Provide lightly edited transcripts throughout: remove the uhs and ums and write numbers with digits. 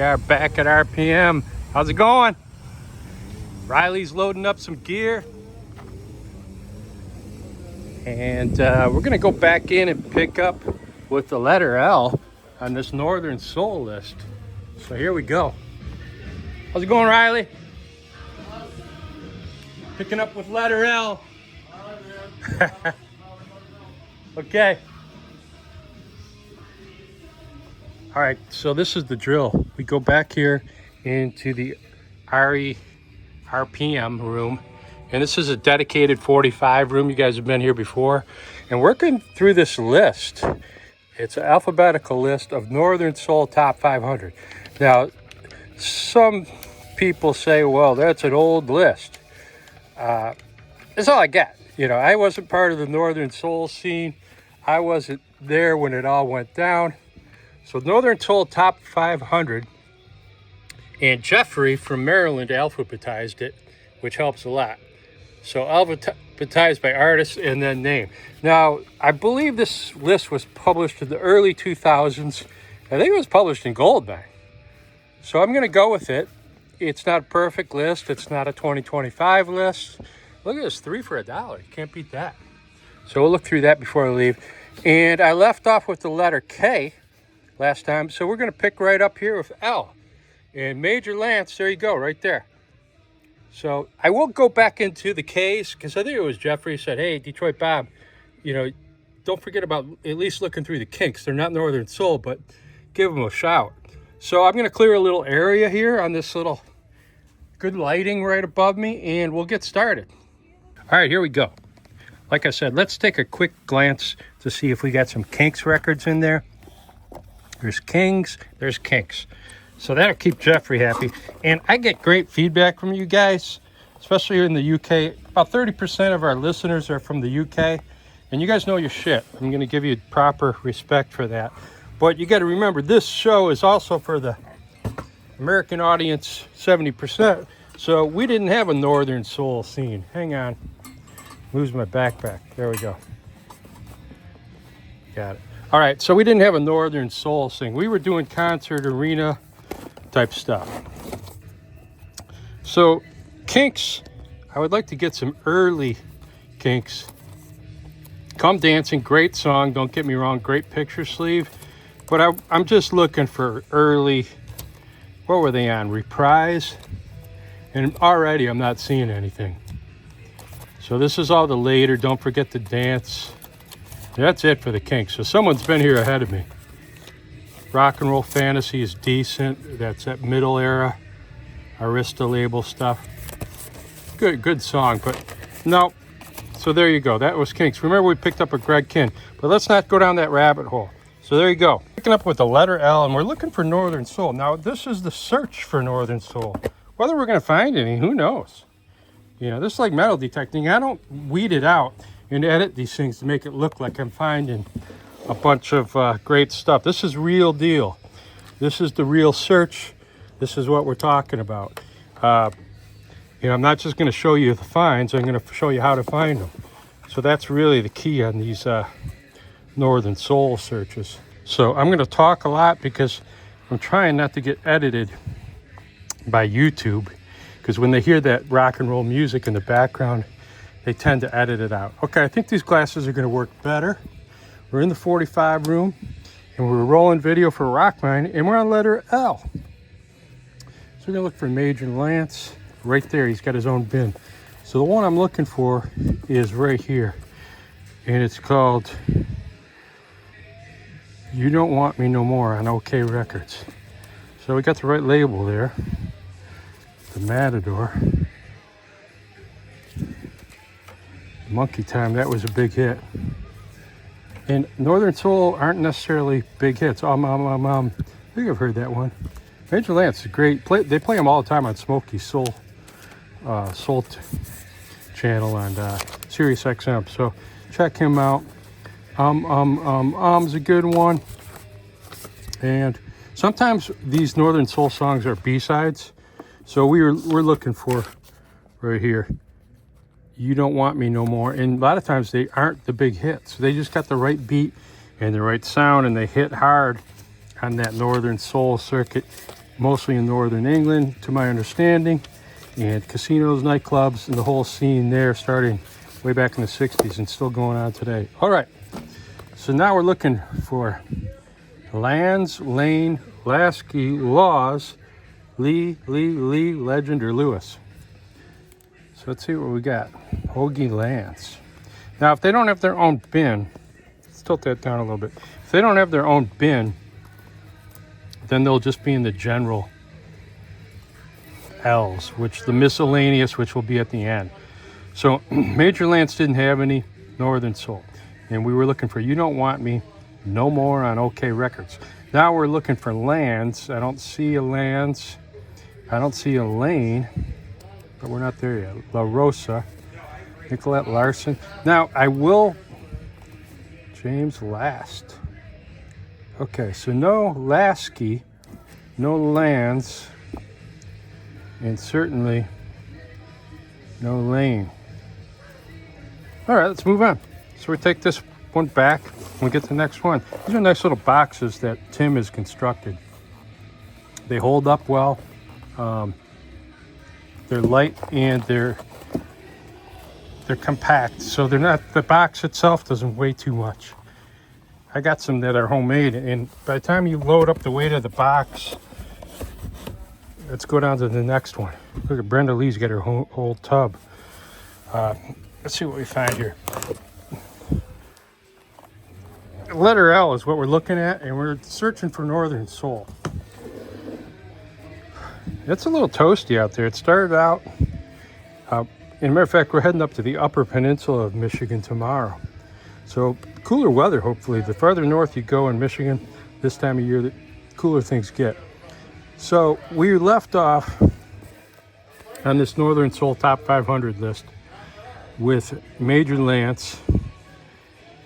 We are back at RPM. How's it going? Riley's loading up some gear. And we're going to go back in and pick up with the letter L on this Northern Soul list. So here we go. How's it going, Riley? Picking up with letter L. Okay. All right, so this is the drill. We go back here into the RPM room, and this is a dedicated 45 room. You guys have been here before, and working through this list. It's an alphabetical list of Northern Soul Top 500. Now, some people say, well, that's an old list. That's all I got. You know, I wasn't part of the Northern Soul scene. I wasn't there when it all went down. So Northern Soul Top 500, and Jeffrey from Maryland alphabetized it, which helps a lot. So alphabetized by artist and then name. Now, I believe this list was published in the early 2000s. I think it was published in Goldmine. So I'm going to go with it. It's not a perfect list. It's not a 2025 list. Look at this, 3 for $1. You can't beat that. So we'll look through that before I leave. And I left off with the letter K last time, so we're going to pick right up here with L. And Major Lance, there you go, right there. So I will go back into the Ks, because I think it was Jeffrey said, hey, Detroit Bob, you know, don't forget about at least looking through the Kinks. They're not Northern Soul, but give them a shout. So I'm going to clear a little area here on this little good lighting right above me, and we'll get started. All right, here we go. Like I said, let's take a quick glance to see if we got some Kinks records in there. There's Kings, there's Kinks. So that'll keep Jeffrey happy. And I get great feedback from you guys, especially here in the UK. About 30% of our listeners are from the UK. And you guys know your shit. I'm going to give you proper respect for that. But you got to remember, this show is also for the American audience, 70%. So we didn't have a Northern Soul scene. Hang on. Lose my backpack. There we go. Got it. All right, so we didn't have a Northern Soul thing. We were doing concert arena type stuff. So Kinks, I would like to get some early Kinks. Come Dancing, great song, don't get me wrong, great picture sleeve. But I'm just looking for early, what were they on, Reprise? And already I'm not seeing anything. So this is all the later, Don't Forget to Dance. That's it for the Kinks. So someone's been here ahead of me. Rock and Roll Fantasy is decent. That's that middle era Arista label stuff. Good song, but no. So there you go. That was Kinks. Remember, we picked up a Greg Kihn, but let's not go down that rabbit hole. So there you go. Picking up with the letter L, and we're looking for Northern Soul. Now, this is the search for Northern Soul. Whether we're going to find any, who knows? You know, this is like metal detecting. I don't weed it out and edit these things to make it look like I'm finding a bunch of great stuff. This is real deal. This is the real search. This is what we're talking about. You know, I'm not just going to show you the finds. I'm going to show you how to find them. So that's really the key on these Northern Soul searches. So I'm going to talk a lot because I'm trying not to get edited by YouTube, because when they hear that rock and roll music in the background, they tend to edit it out. Okay, I think these glasses are going to work better. We're in the 45 room, and we're rolling video for RockMine, and we're on letter L. So we're going to look for Major Lance. Right there, he's got his own bin. So the one I'm looking for is right here, and it's called You Don't Want Me No More on OK Records. So we got the right label there. The Matador. Monkey Time, that was a big hit. And Northern Soul aren't necessarily big hits. I think I've heard that one. Major Lance is great. They play them all the time on Smokey's Soul channel on Sirius XM. So check him out. Is a good one. And sometimes these Northern Soul songs are B-sides. So we're looking for right here. You Don't Want Me No More. And a lot of times they aren't the big hits. They just got the right beat and the right sound, and they hit hard on that Northern Soul circuit. mostly in northern England, to my understanding, and casinos, nightclubs, and the whole scene there starting way back in the 60s and still going on today. All right, so now we're looking for Lands, Lane, Lasky, Laws, Lee, Legend, or Lewis. So let's see what we got. Hoagie Lands. Now, if they don't have their own bin, let's tilt that down a little bit. If they don't have their own bin, then they'll just be in the general L's, which the miscellaneous, which will be at the end. So Major Lance didn't have any Northern Soul. And we were looking for You Don't Want Me No More on OK Records. Now we're looking for Lands. I don't see a Lands. I don't see a Lane, but we're not there yet. La Rosa, Nicolette Larson. Now I will, James Last. Okay, so no Lasky, no Lands, and certainly no Lane. All right, let's move on. So we take this one back and we get the next one. These are nice little boxes that Tim has constructed. They hold up well. They're light and they're compact, so they're not, the box itself doesn't weigh too much. I got some that are homemade, and by the time you load up the weight of the box, let's go down to the next one. Look at Brenda Lee's got her whole tub. Let's see what we find here. Letter L is what we're looking at, and we're searching for Northern Soul. It's a little toasty out there. It started out, as a matter of fact, we're heading up to the upper peninsula of Michigan tomorrow. So cooler weather, hopefully. The farther north you go in Michigan, this time of year, the cooler things get. So we left off on this Northern Soul Top 500 list with Major Lance,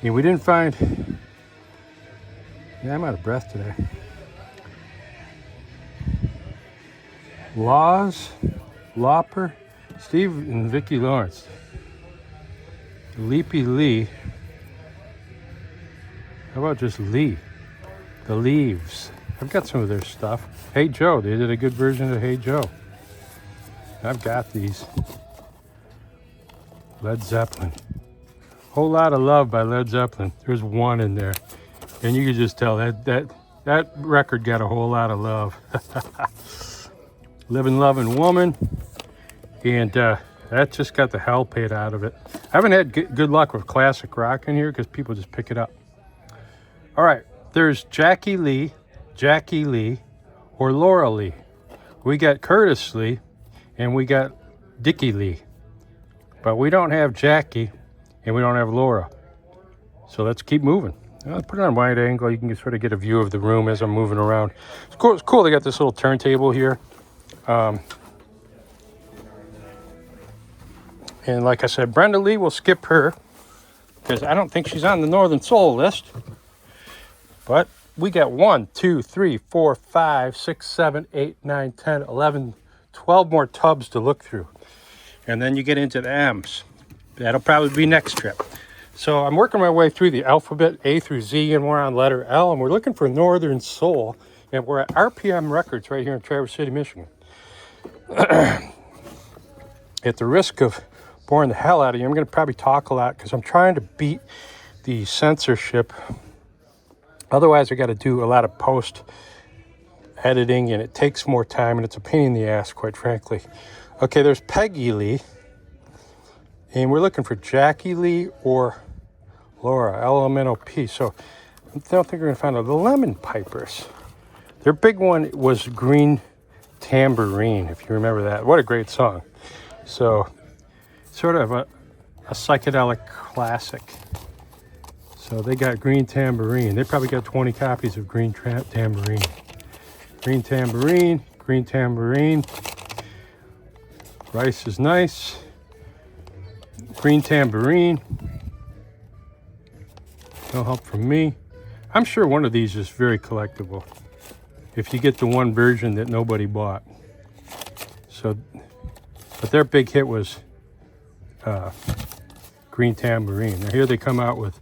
and we didn't find, yeah, I'm out of breath today. Laws, Lauper, Steve and Vicki Lawrence, Leapy Lee. How about just Lee? The Leaves. I've got some of their stuff. Hey Joe, they did a good version of Hey Joe. I've got these. Led Zeppelin. Whole Lot of Love by Led Zeppelin. There's one in there. And you can just tell that record got a whole lot of love. Living Loving Woman. And that just got the hell paid out of it. I haven't had good luck with classic rock in here because people just pick it up. All right, there's Jackie Lee, or Laura Lee. We got Curtis Lee, and we got Dickie Lee. But we don't have Jackie, and we don't have Laura. So let's keep moving. Let's put it on wide angle. You can sort of get a view of the room as I'm moving around. It's cool. It's cool. They got this little turntable here. And like I said, Brenda Lee, will skip her because I don't think she's on the Northern Soul list. But we got 1, 2, 3, 4, 5, 6, 7, 8, 9, 10, 11, 12 more tubs to look through. And then you get into the M's. That'll probably be next trip. So I'm working my way through the alphabet A through Z, and we're on letter L, and we're looking for Northern Soul. And we're at RPM Records right here in Traverse City, Michigan. At the risk of boring the hell out of you, I'm going to probably talk a lot because I'm trying to beat the censorship. Otherwise, I got to do a lot of post editing, and it takes more time, and it's a pain in the ass, quite frankly. Okay, there's Peggy Lee, and we're looking for Jackie Lee or Laura, LMNOP. So I don't think we're going to find out. The Lemon Pipers. Their big one was Green Tambourine, if you remember that. What a great song. So sort of a psychedelic classic. So they got Green Tambourine. They probably got 20 copies of Green Tambourine. Green Tambourine, Green Tambourine. Rice is Nice. Green Tambourine. No help from me. I'm sure one of these is very collectible if you get the one version that nobody bought. So, but their big hit was Green Tambourine. Now here they come out with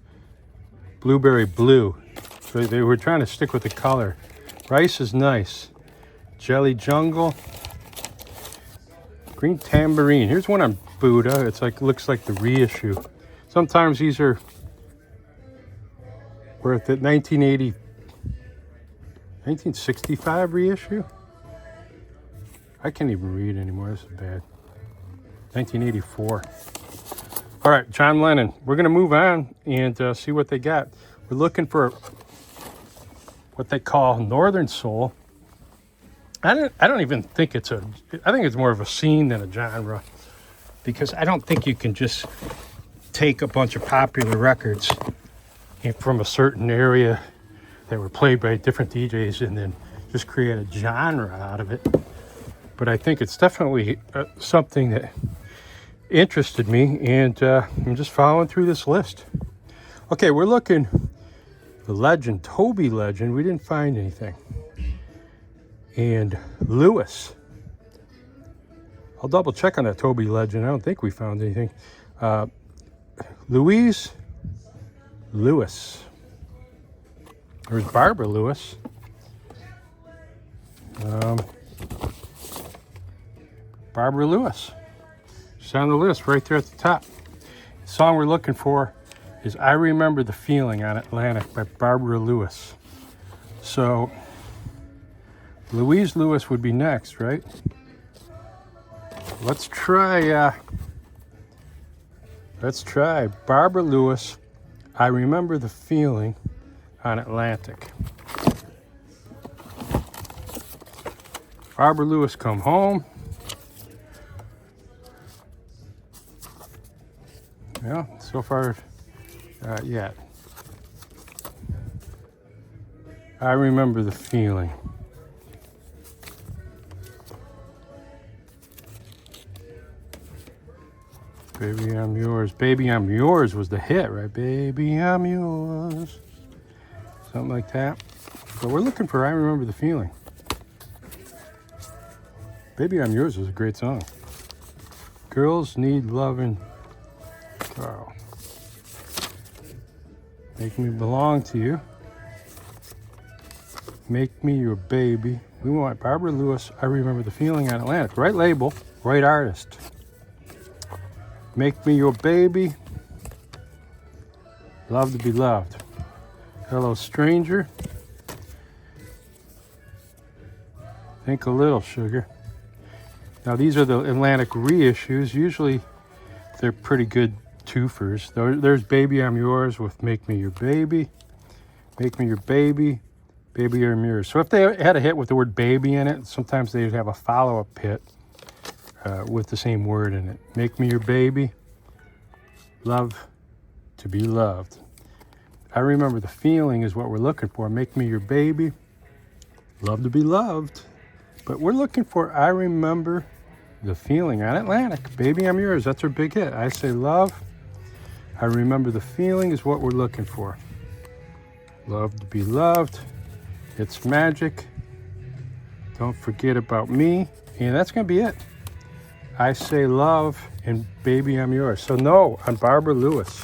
Blueberry Blue. So they were trying to stick with the color. Rice is Nice. Jelly Jungle. Green Tambourine. Here's one on Buddha. It's like, looks like the reissue. Sometimes these are worth it. 1965 reissue. I can't even read anymore. This is bad. 1984. All right, John Lennon. We're going to move on and see what they got. We're looking for what they call Northern Soul. I don't even think it's a... I think it's more of a scene than a genre, because I don't think you can just take a bunch of popular records from a certain area that were played by different DJs and then just create a genre out of it. But I think it's definitely something that interested me, and I'm just following through this list. Okay, we're looking, the legend, Toby Legend, we didn't find anything. And Lewis. I'll double check on that Toby Legend. I don't think we found anything. Louise Lewis. There's Barbara Lewis. Barbara Lewis. She's on the list right there at the top. The song we're looking for is I Remember the Feeling on Atlantic by Barbara Lewis. So Louise Lewis would be next, right? Let's try Barbara Lewis, I Remember the Feeling on Atlantic. Barbara Lewis, Come Home. Yeah, so far, not yet. I Remember the Feeling. Baby, I'm Yours. Baby, I'm Yours was the hit, right? Baby, I'm Yours. Something like that. But we're looking for I Remember the Feeling. Baby, I'm Yours is a great song. Girls Need Lovin'. Carl. Make Me Belong to You. Make Me Your Baby. We want Barbara Lewis, I Remember the Feeling on Atlantic. Right label, right artist. Make Me Your Baby. Love to Be Loved. Hello Stranger. Think a Little Sugar. Now these are the Atlantic reissues. Usually they're pretty good twofers. There's Baby I'm Yours with Make Me Your Baby. Make Me Your Baby. Baby I'm Yours. So if they had a hit with the word baby in it, sometimes they'd have a follow-up hit with the same word in it. Make Me Your Baby. Love to Be Loved. I Remember the Feeling is what we're looking for. Make Me Your Baby. Love to Be Loved. But we're looking for I Remember the Feeling on Atlantic. Baby I'm Yours. That's our big hit. I Say Love. I Remember the Feeling is what we're looking for. Love to Be Loved. It's Magic. Don't Forget About Me. And that's going to be it. I Say Love and Baby I'm Yours. So no on Barbara Lewis.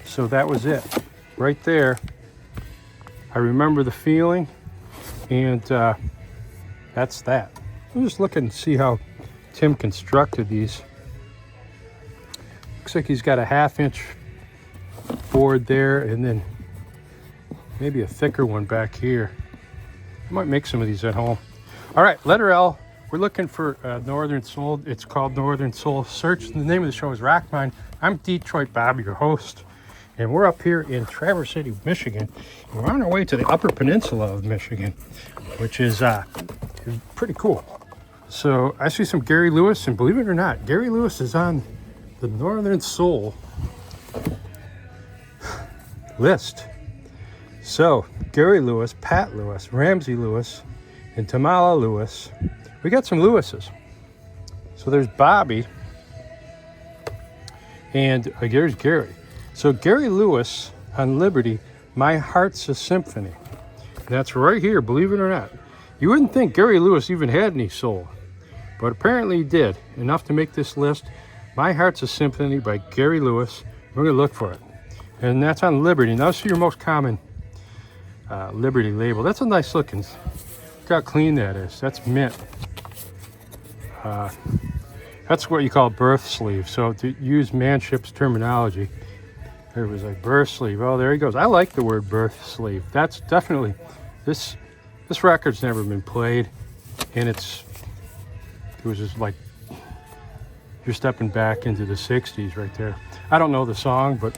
So that was it. Right there. I Remember the Feeling. And that's that. I'm just looking to see how Tim constructed these. Looks like he's got a 1/2 inch board there and then maybe a thicker one back here. I might make some of these at home. All right, letter L. We're looking for Northern Soul. It's called Northern Soul Search. The name of the show is RockMine. I'm Detroit Bob, your host. And we're up here in Traverse City, Michigan. And we're on our way to the Upper Peninsula of Michigan, which is pretty cool. So I see some Gary Lewis, and believe it or not, Gary Lewis is on the Northern Soul list. So Gary Lewis, Pat Lewis, Ramsey Lewis, and Tamala Lewis. We got some Lewises. So there's Bobby, and there's Gary. So Gary Lewis on Liberty, My Heart's a Symphony. That's right here, believe it or not. You wouldn't think Gary Lewis even had any soul, but apparently he did. Enough to make this list. My Heart's a Symphony by Gary Lewis. We're going to look for it. And that's on Liberty. Now, that's your most common Liberty label. That's a nice looking Look how clean that is. That's mint. That's what you call birth sleeve. So to use Manship's terminology, there was a birth sleeve. Oh, there he goes. I like the word birth sleeve. That's definitely, this record's never been played, and it was just like, you're stepping back into the 60s right there. I don't know the song, but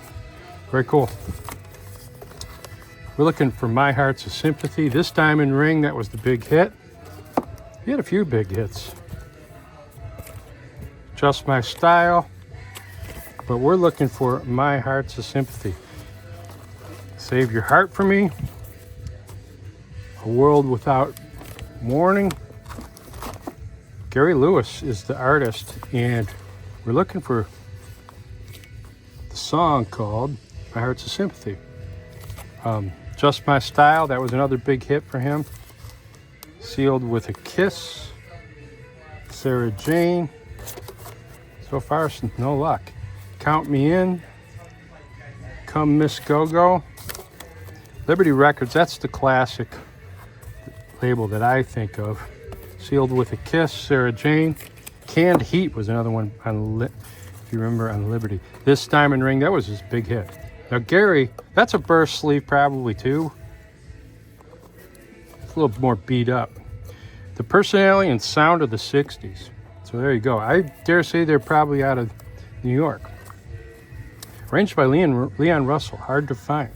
very cool. We're looking for My Heart's a Sympathy. This Diamond Ring, that was the big hit. He had a few big hits. Just My Style. But we're looking for My Heart's a Sympathy. Save Your Heart for Me. A World Without Warning. Gary Lewis is the artist, and we're looking for the song called My Heart's a Sympathy. Just My Style, that was another big hit for him. Sealed with a Kiss. Sarah Jane. So far, no luck. Count Me In. Come Miss Go-Go. Liberty Records, that's the classic label that I think of. Sealed with a Kiss, Sarah Jane. Canned Heat was another one, if you remember, on Liberty. This Diamond Ring, that was his big hit. Now Gary, that's a burst sleeve probably too. It's a little more beat up. The personality and sound of the 60s. So there you go. I dare say they're probably out of New York. Arranged by Leon Russell, hard to find.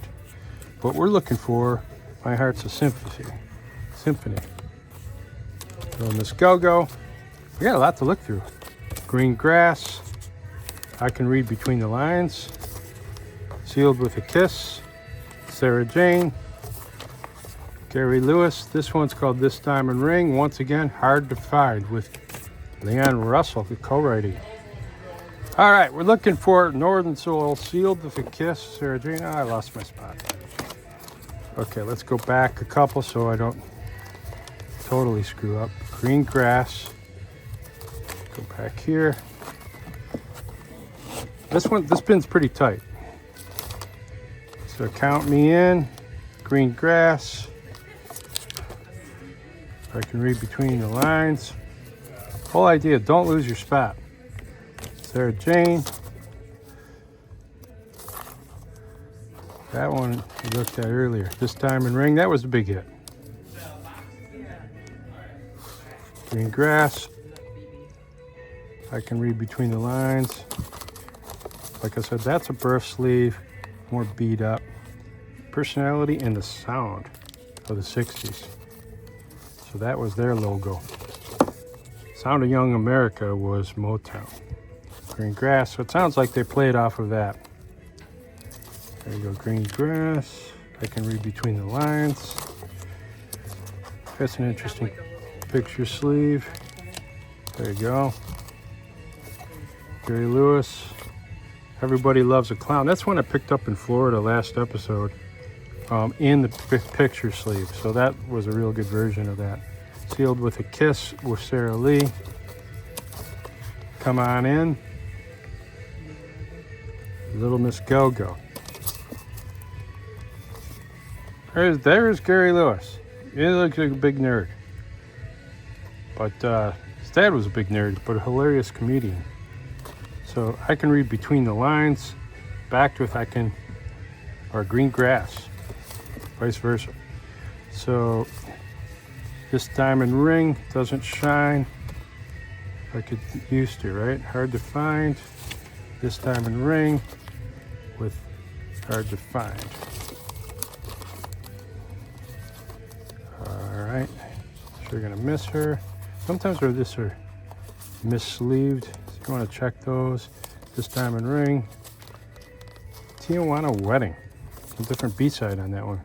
But we're looking for My Heart's a Symphony. Little Miss Go-Go. We got a lot to look through. Green Grass. I Can Read Between the Lines. Sealed with a Kiss. Sarah Jane. Gary Lewis. This one's called This Diamond Ring. Once again, hard to find with Leon Russell, the co-writing. All right, we're looking for Northern Soul, Sealed with a Kiss. Sarah Jane. Oh, I lost my spot. Okay, let's go back a couple so I don't totally screw up. Green Grass. Go back here. This pin's pretty tight. So Count Me In. Green Grass. I Can Read Between the Lines. Whole idea, don't lose your spot. Sarah Jane. That one we looked at earlier. This Diamond Ring, that was a big hit. Green Grass. I Can Read Between the Lines. Like I said, that's a birth sleeve, more beat up. Personality and the sound of the 60s. So that was their logo. Sound of Young America was Motown. Green Grass, so it sounds like they played off of that. There you go, Green Grass. I Can Read Between the Lines. That's an interesting picture sleeve. There you go. Gary Lewis. Everybody Loves a Clown. That's one I picked up in Florida last episode in the picture sleeve. So that was a real good version of that. Sealed with a Kiss with Sarah Lee. Come On In. Little Miss Go-Go. There's Gary Lewis. He looks like a big nerd. But his dad was a big nerd, but a hilarious comedian. So I Can Read Between the Lines. Backed with or Green Grass. Vice versa. So This Diamond Ring Doesn't Shine like it used to, right? Hard to Find. This Diamond Ring with Hard to Find. All right. Sure gonna miss her. Sometimes they're missleeved. So you want to check those. This Diamond Ring. Tijuana Wedding. A different B-side on that one.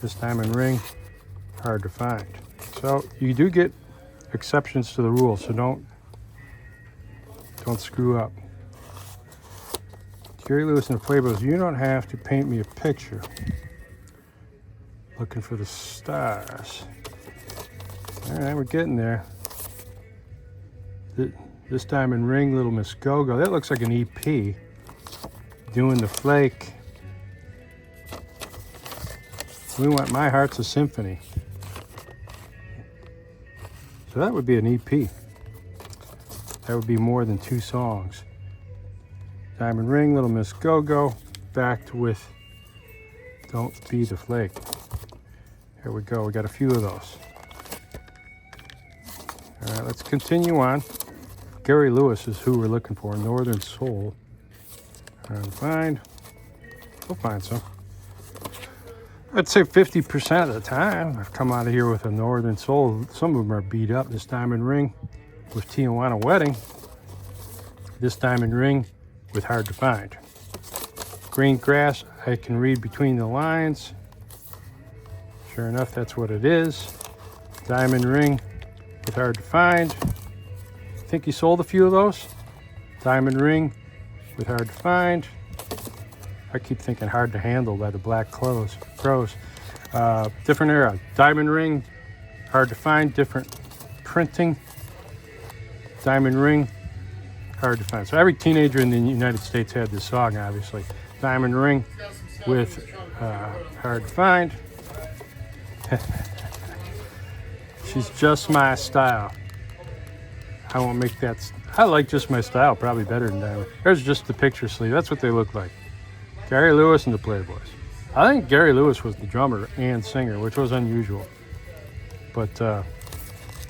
This Diamond Ring. Hard to Find. So you do get exceptions to the rule, so don't screw up. Gary Lewis and the Playboys, you don't have to paint me a picture. Looking for the stars. All right, we're getting there. This Diamond Ring, Little Miss Go-Go. That looks like an EP. Doing the Flake. We want My Heart's a Symphony. So that would be an EP. That would be more than 2 songs. Diamond Ring, Little Miss Go-Go, backed with Don't Be the Flake. Here we go, we got a few of those. All right, let's continue on. Gary Lewis is who we're looking for, Northern Soul. We'll find some. I'd say 50% of the time I've come out of here with a Northern Soul. Some of them are beat up. This Diamond Ring with Tijuana Wedding. This Diamond Ring with Hard to Find. Green Grass, I can read between the lines. Sure enough, that's what it is. Diamond Ring with Hard to Find. I think he sold a few of those. Diamond Ring with Hard to Find. I keep thinking Hard to Handle by the Black Crows. Different era. Diamond Ring, Hard to Find, different printing. Diamond Ring, Hard to Find. So every teenager in the United States had this song, obviously. Diamond Ring with Hard to Find. She's Just My Style. I won't make that. I like Just My Style probably better than Diamond. There's just the picture sleeve. That's what they look like. Gary Lewis and the Playboys. I think Gary Lewis was the drummer and singer, which was unusual. But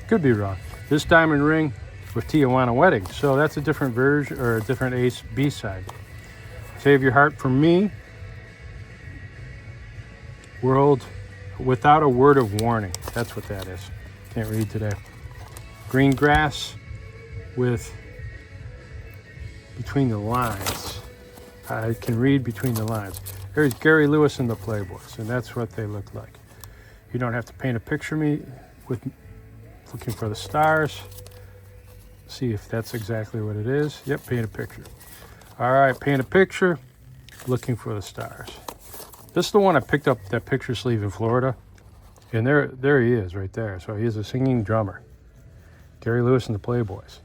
could be wrong. This Diamond Ring with Tijuana Wedding. So that's a different version or a different Ace B-side. Save Your Heart for Me. World Without a Word of Warning. That's what that is. Can't read today. Green Grass with Between the Lines. I can read between the lines. There's Gary Lewis and the Playboys, and that's what they look like. You don't have to paint a picture of me with Looking for the Stars. See if that's exactly what it is. Yep, paint a picture. All right, paint a picture. Looking for the Stars. This is the one I picked up that picture sleeve in Florida. And there he is right there. So he is a singing drummer. Gary Lewis and the Playboys.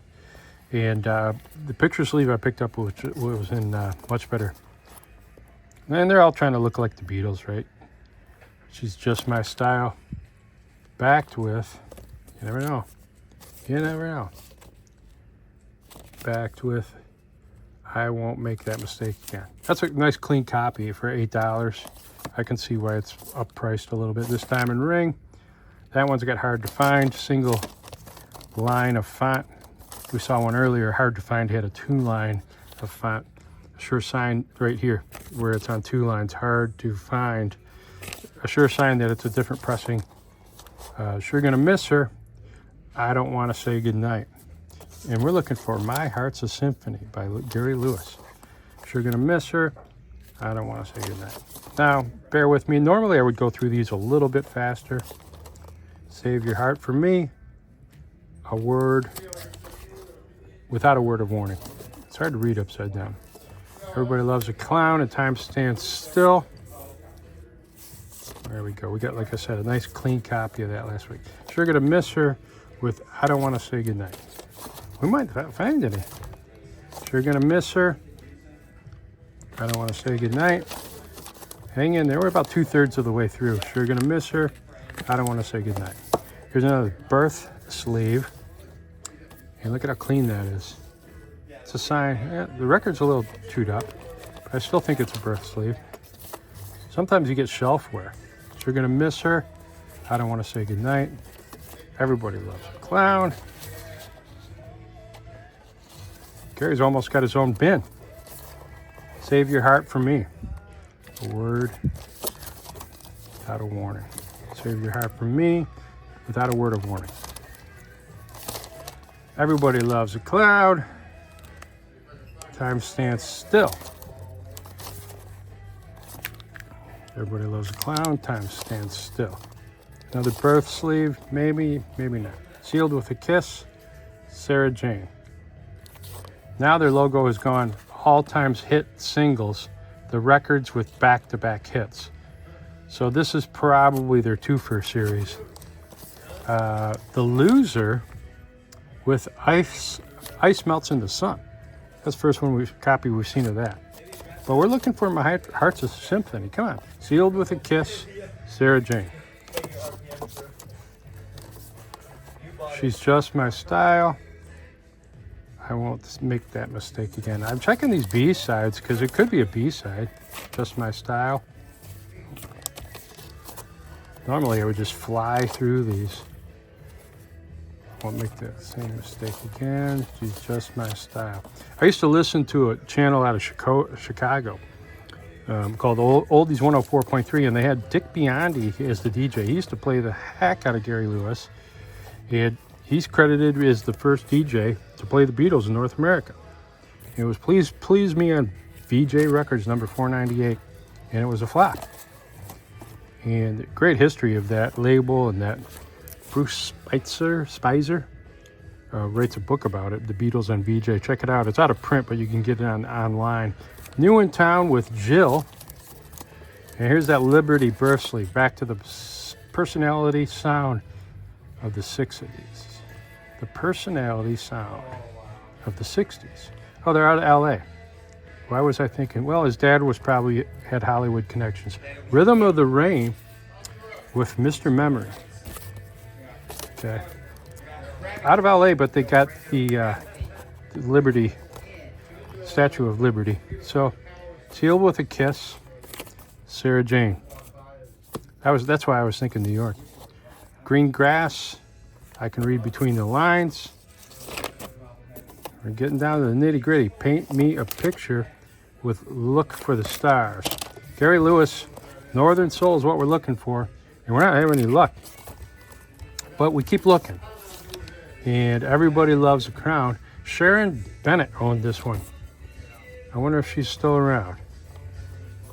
And the picture sleeve I picked up was in much better. And they're all trying to look like the Beatles, right? She's Just My Style. Backed with, you never know. You never know. Backed with, I Won't Make That Mistake Again. That's a nice clean copy for $8. I can see why it's uppriced a little bit. This Diamond Ring, that one's got Hard to Find, single line of font. We saw one earlier, Hard to Find had a 2-line of font. A sure sign right here where it's on 2 lines, Hard to Find. A sure sign that it's a different pressing. Sure Gonna Miss Her, I Don't Want to Say Goodnight. And we're looking for My Heart's a Symphony by Gary Lewis. Sure Gonna Miss Her, I Don't Want to Say Goodnight. Now, bear with me. Normally I would go through these a little bit faster. Save Your Heart for Me. A word without a word of warning. It's hard to read upside down. Everybody Loves a Clown and Time Stands Still. There we go. We got, like I said, a nice clean copy of that last week. Sure Gonna Miss Her with I Don't Want to Say Goodnight. We might find any. Sure Gonna Miss Her. I Don't Want to Say Goodnight. Hang in there. We're about 2/3 of the way through. Sure Gonna Miss Her. I Don't Want to Say Goodnight. Here's another Birth sleeve. And look at how clean that is. It's a sign. Yeah, the record's a little chewed up, but I still think it's a Birth sleeve. Sometimes you get shelf wear. Sure Gonna Miss Her. I Don't Want to Say Goodnight. Everybody Loves a Clown. Gary's almost got his own bin. Save Your Heart for Me. A word without a warning. Save Your Heart for Me without a word of warning. Everybody Loves a Cloud. Time Stands Still. Everybody Loves a Clown. Time Stands Still. Another Birth sleeve. Maybe, maybe not. Sealed with a Kiss. Sarah Jane. Now their logo has gone all times hit singles. The records with back-to-back hits. So this is probably their twofer series. The Loser with Ice Melts in the Sun. That's the first copy we've seen of that. But we're looking for My Heart's a Symphony. Come on. Sealed with a Kiss, Sarah Jane. She's Just My Style. I won't make that mistake again. I'm checking these B-sides because it could be a B-side. Just My Style. Normally I would just fly through these. Won't make that same mistake again. She's Just My Style. I used to listen to a channel out of Chicago called Oldies 104.3, and they had Dick Biondi as the DJ. He used to play the heck out of Gary Lewis. He's credited as the first DJ to play the Beatles in North America. It was Please Me on VJ Records number 498, and it was a flop. And great history of that label, and that Bruce Spicer writes a book about it, The Beatles on VJ. Check it out. It's out of print, but you can get it online. New in Town with Jill. And here's that Liberty birth sleeve. Back to the personality sound of the 60s. The personality sound of the 60s. Oh, they're out of LA. Why was I thinking? Well, his dad had Hollywood connections. Rhythm of the Rain with Mr. Memory. Okay. Out of LA, but they got the Liberty, Statue of Liberty. So, Sealed with a Kiss, Sarah Jane. That's why I was thinking New York. Green Grass, I Can Read Between the Lines. We're getting down to the nitty gritty. Paint Me a Picture with Look for the Stars. Gary Lewis, Northern Soul is what we're looking for. And we're not having any luck. But we keep looking. And Everybody Loves a Crown. Sharon Bennett owned this one. I wonder if she's still around.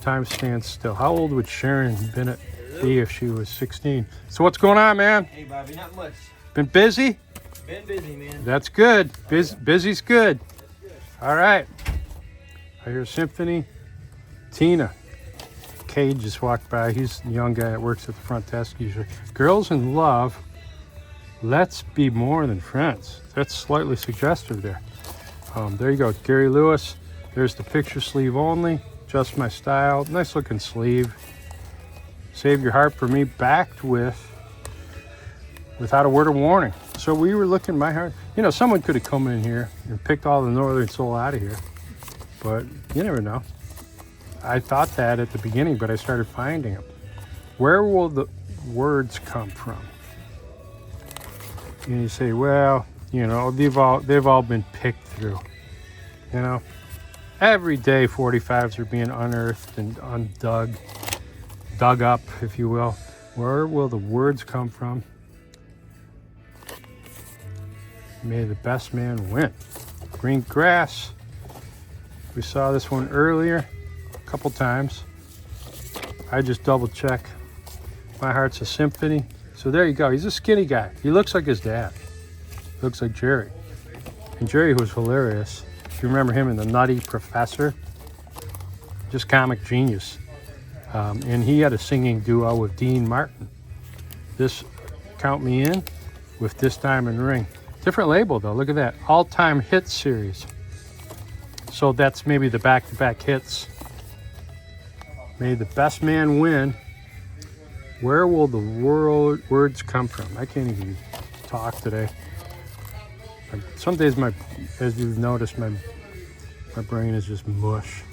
Time stands still. How old would Sharon Bennett be if she was 16? So what's going on, man? Hey, Bobby, not much. Been busy? Been busy, man. That's good. Busy's good. All right. I hear Symphony. Tina. Cade just walked by. He's the young guy that works at the front desk usually. Girls in Love. Let's Be More Than Friends. That's slightly suggestive there. There you go. Gary Lewis. There's the picture sleeve only. Just My Style. Nice looking sleeve. Save Your Heart for Me. Backed with Without a Word of Warning. So we were looking, my heart. You know, someone could have come in here and picked all the Northern Soul out of here. But you never know. I thought that at the beginning, but I started finding them. Where will the words come from? And you say, well, you know, they've all been picked through. You know, every day 45s are being unearthed and dug up, if you will. Where will the words come from? May the best man win. Green Grass. We saw this one earlier a couple times. I just double check. My Heart's a Symphony. So there you go. He's a skinny guy. He looks like his dad. He looks like Jerry. And Jerry was hilarious. If you remember him in The Nutty Professor, just comic genius. And he had a singing duo with Dean Martin. This Count Me In with This Diamond Ring. Different label though. Look at that. All-time hit series. So that's maybe the back-to-back hits. May the best man win. Where will the words come from? I can't even talk today. Some days, as you've noticed, my brain is just mush.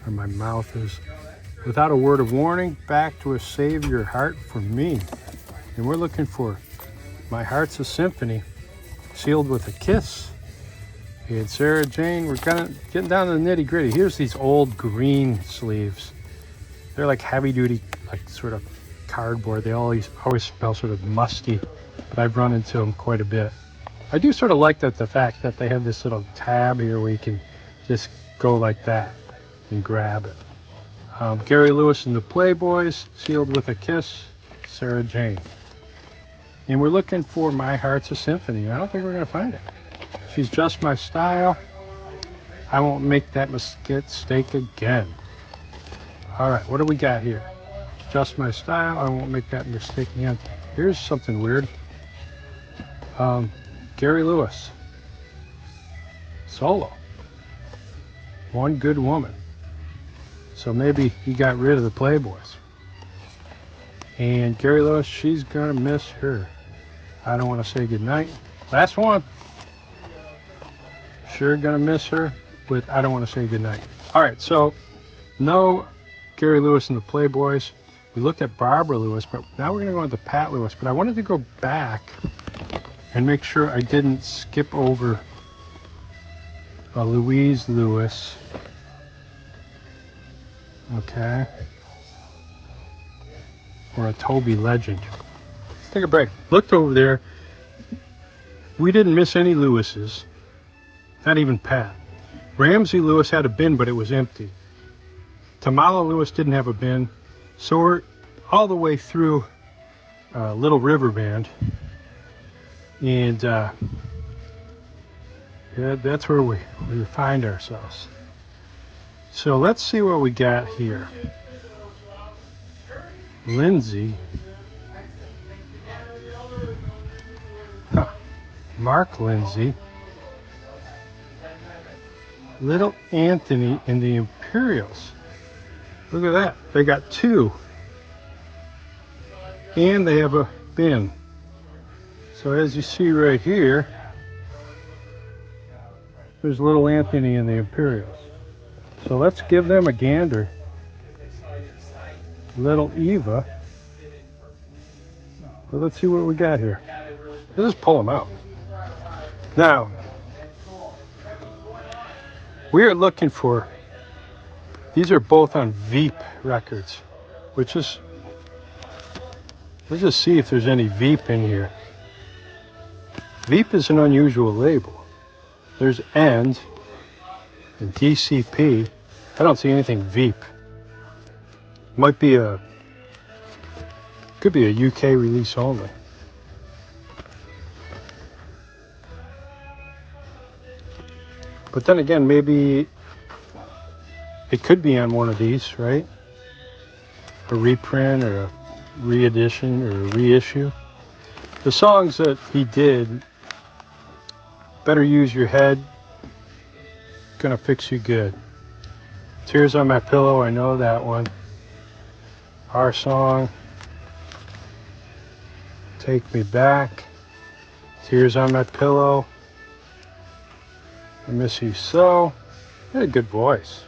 Or my mouth is. Without a Word of Warning, back to a Save Your Heart for Me. And we're looking for My Heart's a Symphony, Sealed with a Kiss. And Sarah Jane, we're getting down to the nitty gritty. Here's these old green sleeves. They're like heavy duty, like sort of cardboard. They always smell sort of musty, but I've run into them quite a bit. I do sort of like the fact that they have this little tab here where you can just go like that and grab it. Gary Lewis and the Playboys, Sealed with a Kiss, Sarah Jane. And we're looking for My Heart's a Symphony. I don't think we're going to find it. She's Just My Style. I won't make that mistake again. All right, what do we got here? Just My Style. I won't make that mistake again. Here's something weird. Gary Lewis. Solo. One Good Woman. So maybe he got rid of the Playboys. And Gary Lewis, She's Gonna Miss Her. I Don't Want to Say Goodnight. Last one. Sure gonna miss her with I Don't Want to Say Goodnight. All right, so no Gary Lewis and the Playboys. We looked at Barbara Lewis, but now we're gonna go into Pat Lewis. But I wanted to go back and make sure I didn't skip over a Louise Lewis. Okay. Or a Toby Legend. Let's take a break. Looked over there. We didn't miss any Lewises. Not even Pat. Ramsey Lewis had a bin, but it was empty. Tamala Lewis didn't have a bin. So we're all the way through Little River Band. And yeah, that's where we find ourselves. So let's see what we got here. Lindsay. Huh. Mark Lindsay. Little Anthony and the Imperials. Look at that. They got two. And they have a bin. So as you see right here, there's Little Anthony and the Imperials. So let's give them a gander. Little Eva. Well, let's see what we got here. Let's just pull them out. Now, we are looking for, these are both on Veep records, which is, let's just see if there's any Veep in here. Veep is an unusual label. There's End and DCP. I don't see anything Veep. Might be could be a UK release only. But then again, maybe it could be on one of these, right? A reprint or a reedition or a reissue. The songs that he did, Better Use Your Head, Gonna Fix You Good. Tears on My Pillow, I know that one. Our Song, Take Me Back, Tears on My Pillow, I Miss You So. He had a good voice.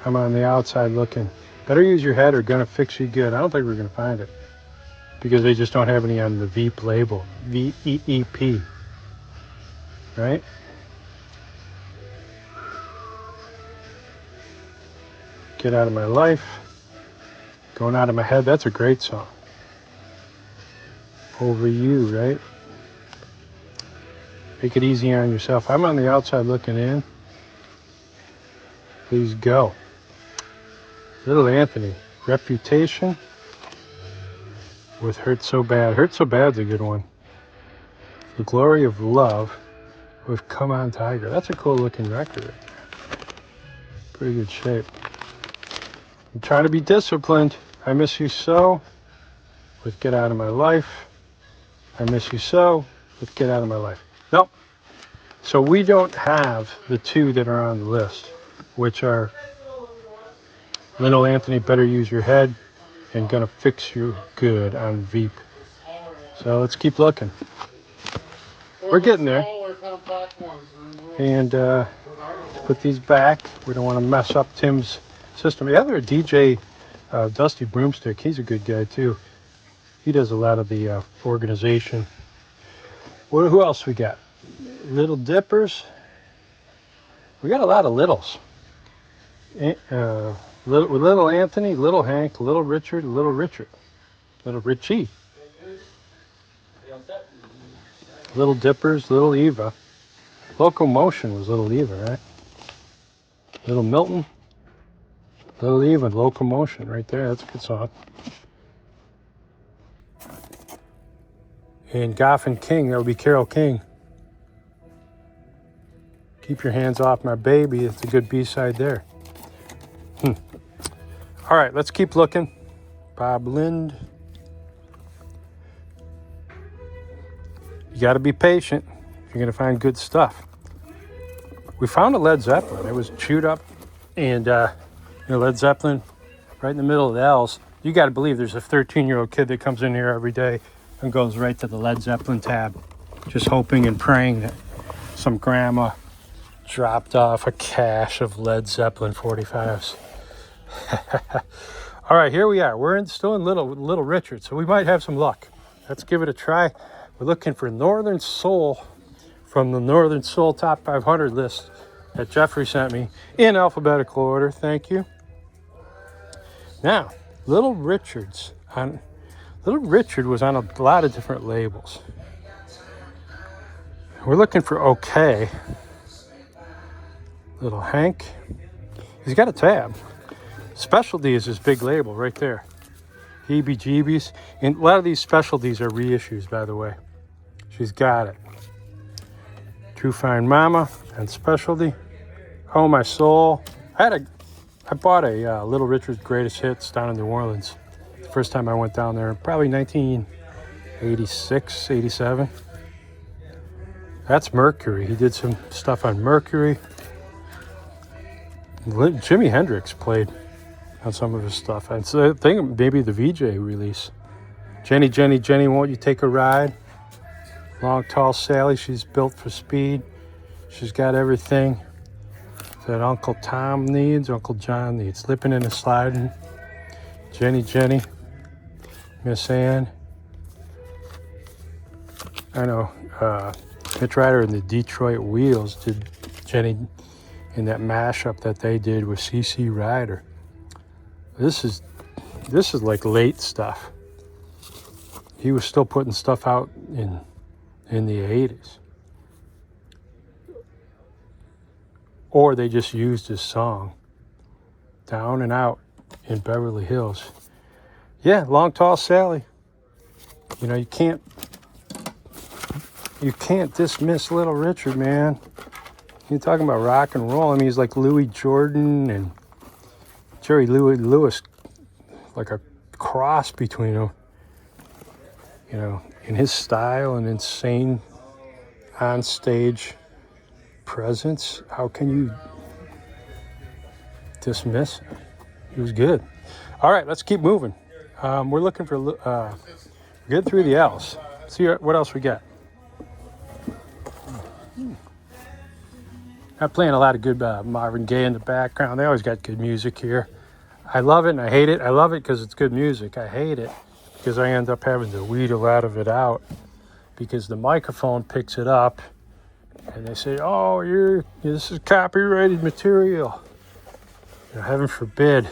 I'm on the outside looking. Better Use Your Head or Gonna Fix You Good. I don't think we're gonna find it because they just don't have any on the Veep label. V-E-E-P. Right? Get Out of My Life. Going Out of My Head. That's a great song. Over You, right? Make It Easy on Yourself. I'm on the outside looking in. Please Go. Little Anthony. Reputation with Hurt So Bad. Hurt So Bad's a good one. The Glory of Love with Come On Tiger. That's a cool looking record right there. Pretty good shape. I'm trying to be disciplined. I Miss You So with Get Out of My Life. I Miss You So with Get Out of My Life. Nope. So we don't have the two that are on the list, which are Little Anthony, Better Use Your Head, and Gonna Fix You Good on Veep. So let's keep looking. We're getting there. And put these back. We don't want to mess up Tim's system. The other DJ, Dusty Broomstick, he's a good guy too. He does a lot of the organization. Who else we got? Little Dippers. We got a lot of littles. Little Anthony, Little Hank, Little Richard, Little Richie. Little Dippers, Little Eva. Locomotion was Little Eva, right? Little Milton, Little Eva, Locomotion, right there. That's a good song. And Goff and King, that would be Carole King. Keep Your Hands Off My Baby. It's a good B-side there. All right, let's keep looking. Bob Lind. You got to be patient if you're going to find good stuff. We found a Led Zeppelin. It was chewed up, and Led Zeppelin right in the middle of the L's. You got to believe there's a 13-year-old kid that comes in here every day and goes right to the Led Zeppelin tab, just hoping and praying that some grandma dropped off a cache of Led Zeppelin 45s. All right, here we are. We're still in Little Richard, so we might have some luck. Let's give it a try. We're looking for Northern Soul from the Northern Soul Top 500 list that Jeffrey sent me in alphabetical order. Thank you. Now, Little Richard was on a lot of different labels. We're looking for OK. Little Hank. He's got a tab. Specialty is his big label right there. Heebie-jeebies. And a lot of these specialties are reissues, by the way. She's got it. True Fine Mama and Specialty. Oh My Soul. I bought a Little Richard's Greatest Hits down in New Orleans. The first time I went down there, probably 1986, 87. That's Mercury. He did some stuff on Mercury. Jimi Hendrix played on some of his stuff. I think maybe the VJ release. Jenny, Jenny, Jenny, won't you take a ride? Long, tall Sally, she's built for speed. She's got everything that Uncle Tom needs, Uncle John needs. Slipping and sliding. Jenny, Jenny, Miss Ann. I know Mitch Ryder and the Detroit Wheels did Jenny in that mashup that they did with CC Ryder. This is like late stuff. He was still putting stuff out in the 80s. Or they just used his song, Down and Out in Beverly Hills. Yeah, Long Tall Sally. You know, you can't dismiss Little Richard, man. You're talking about rock and roll. I mean, he's like Louis Jordan and Jerry Lewis, like a cross between them. You know, in his style and insane on-stage presence, how can you dismiss it? He was good. All right, let's keep moving. We're looking for, get through the L's. See what else we got. I'm playing a lot of good Marvin Gaye in the background. They always got good music here. I love it and I hate it. I love it because it's good music. I hate it because I end up having to weed a lot of it out because the microphone picks it up and they say, oh, this is copyrighted material. You know, heaven forbid,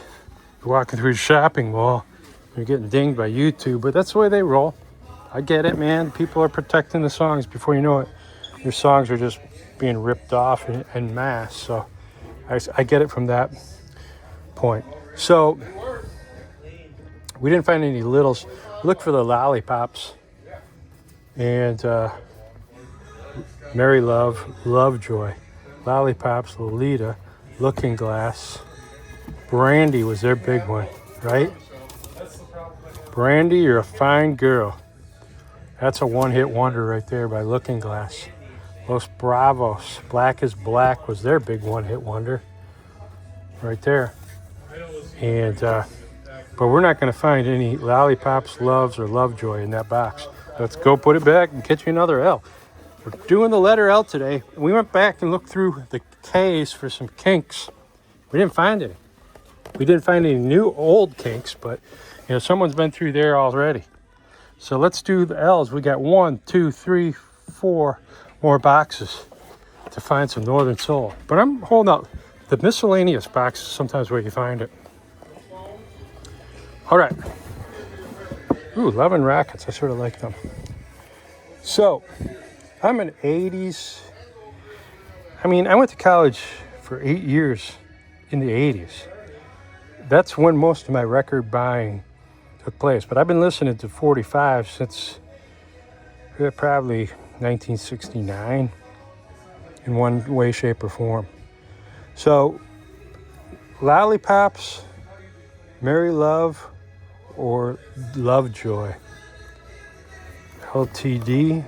you're walking through a shopping mall, you're getting dinged by YouTube, but that's the way they roll. I get it, man. People are protecting the songs. Before you know it, your songs are just being ripped off en masse. So I get it from that point. So we didn't find any littles. We looked for the lollipops and Mary Love, Lovejoy, Lollipops, Lolita, Looking Glass. Brandy was their big one, right? Brandy, you're a fine girl. That's a one-hit wonder right there by Looking Glass. Los Bravos, Black is Black was their big one-hit wonder right there. And but we're not going to find any Lollipops, Loves, or Lovejoy in that box. Let's go put it back and get you another L. We're doing the letter L today. We went back and looked through the K's for some kinks. We didn't find any. We didn't find any new old kinks, but you know, someone's been through there already. So let's do the L's. We got 1, 2, 3, 4 more boxes to find some Northern Soul. But I'm holding out the miscellaneous boxes, sometimes where you find it. All right. Ooh, Love and Rockets. I sort of like them. So I'm an 80s. I mean, I went to college for 8 years in the 80s. That's when most of my record buying took place. But I've been listening to 45 since probably 1969 in one way, shape, or form. So, Lollipops, Mary Love, or Lovejoy. LTD.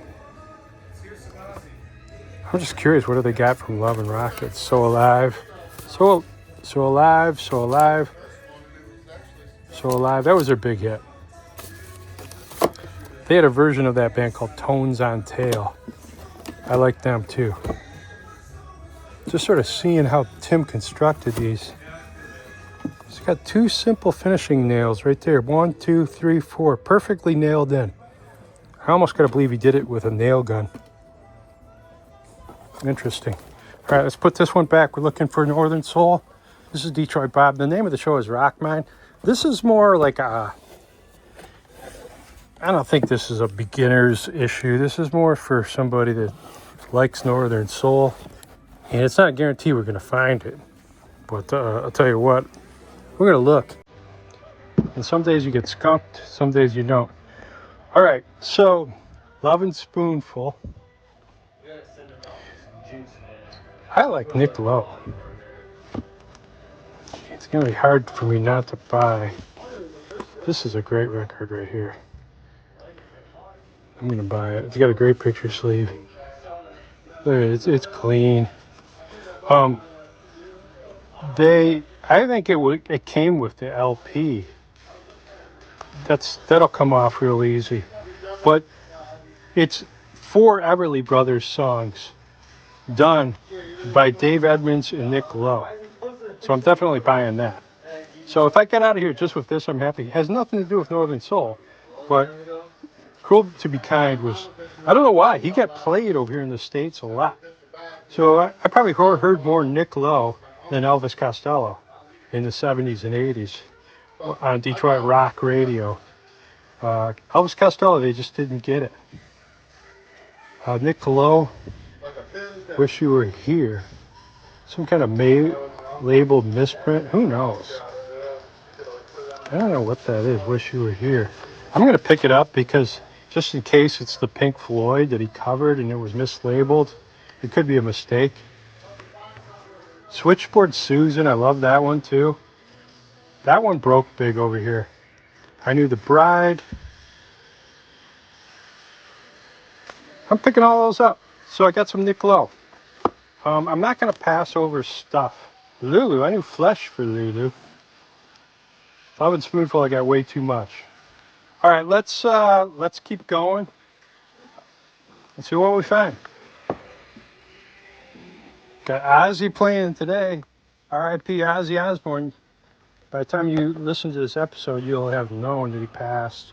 I'm just curious, what do they got from Love and Rockets? So Alive. So Alive. So Alive, that was their big hit. They had a version of that band called Tones on Tail. I like them too. Just sort of seeing how Tim constructed these. He's got 2 simple finishing nails right there. 1, 2, 3, 4. Perfectly nailed in. I almost got to believe he did it with a nail gun. Interesting. All right, let's put this one back. We're looking for Northern Soul. This is Detroit Bob. The name of the show is RockMine. This is more like a... I don't think this is a beginner's issue. This is more for somebody that likes Northern Soul. And it's not a guarantee we're going to find it. But I'll tell you what, we're going to look. And some days you get skunked, some days you don't. All right, so Lovin' Spoonful. I like Nick Lowe. It's going to be hard for me not to buy. This is a great record right here. I'm going to buy it. It's got a great picture sleeve. Look at it, it's clean. I think it came with the LP. That'll come off real easy. But it's 4 Everly Brothers songs done by Dave Edmunds and Nick Lowe. So I'm definitely buying that. So if I get out of here just with this, I'm happy. It has nothing to do with Northern Soul. But Cruel to Be Kind was, I don't know why, he got played over here in the States a lot. So I probably heard more Nick Lowe than Elvis Costello in the 70s and 80s on Detroit rock radio. Elvis Costello, they just didn't get it. Nick Lowe, Wish You Were Here. Some kind of labeled misprint. Who knows? I don't know what that is. Wish You Were Here. I'm going to pick it up because just in case it's the Pink Floyd that he covered and it was mislabeled. It could be a mistake. Switchboard Susan, I love that one too. That one broke big over here. I Knew the Bride. I'm picking all those up. So I got some Nick Lowe. I'm not going to pass over stuff. Lulu, I knew Flesh for Lulu. Lovin' Spoonful, I got way too much. All right, let's keep going. Let's see what we find. Got Ozzy playing today. R.I.P. Ozzy Osbourne. By the time you listen to this episode, you'll have known that he passed.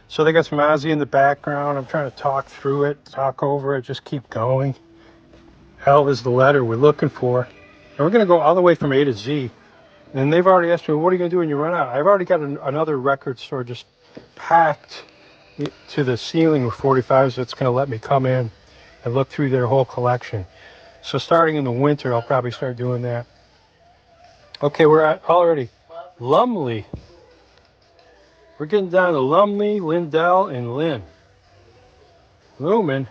So they got some Ozzy in the background. I'm trying to talk through it, talk over it, just keep going. L is the letter we're looking for. And we're going to go all the way from A to Z. And they've already asked me, what are you going to do when you run out? I've already got another record store just packed to the ceiling with 45s that's going to let me come in and look through their whole collection. So starting in the winter, I'll probably start doing that. Okay, we're at already Lumley. We're getting down to Lumley, Lindell, and Lynn. Lumen.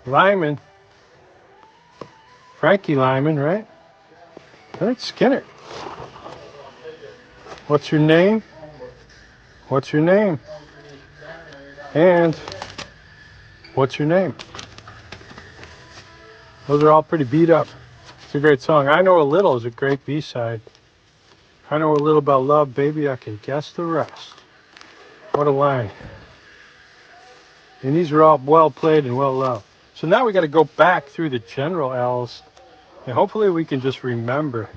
Lyman. Frankie Lyman, right? That's Skinner. What's your name? What's your name? And what's your name? Those are all pretty beat up. It's a great song. I Know a Little is a great B-side. I know a little about love, baby, I can guess the rest. What a line. And these are all well played and well loved. So now we got to go back through the general L's, and hopefully we can just remember.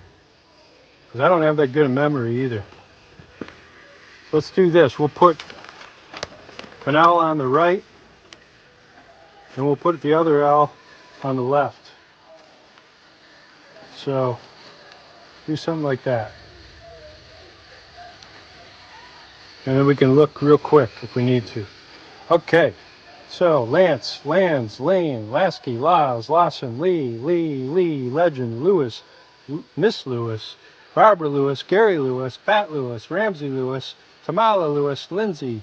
Because I don't have that good a memory either. So let's do this. We'll put an L on the right, and we'll put the other L on the left. So do something like that. And then we can look real quick if we need to. Okay. So Lance, Lands, Lane, Lasky, Laws, Lawson, Lee, Legend, Lewis, Miss Lewis, Barbara Lewis, Gary Lewis, Pat Lewis, Ramsey Lewis, Tamala Lewis, Lindsay,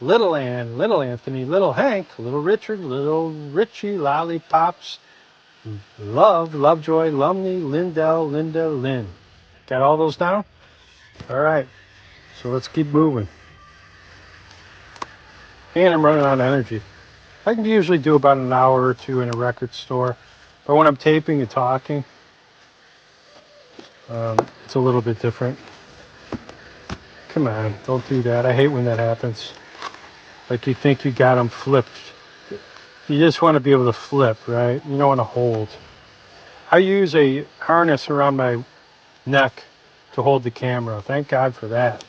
Little Ann, Little Anthony, Little Hank, Little Richard, Little Richie, Lollipops, Love, Lovejoy, Lumley, Lindell, Linda, Lynn. Got all those down? All right. So let's keep moving. And I'm running out of energy. I can usually do about an hour or two in a record store. But when I'm taping and talking, It's a little bit different. Come on, don't do that. I hate when that happens. Like you think you got them flipped. You just want to be able to flip, right? You don't want to hold. I use a harness around my neck to hold the camera. Thank God for that.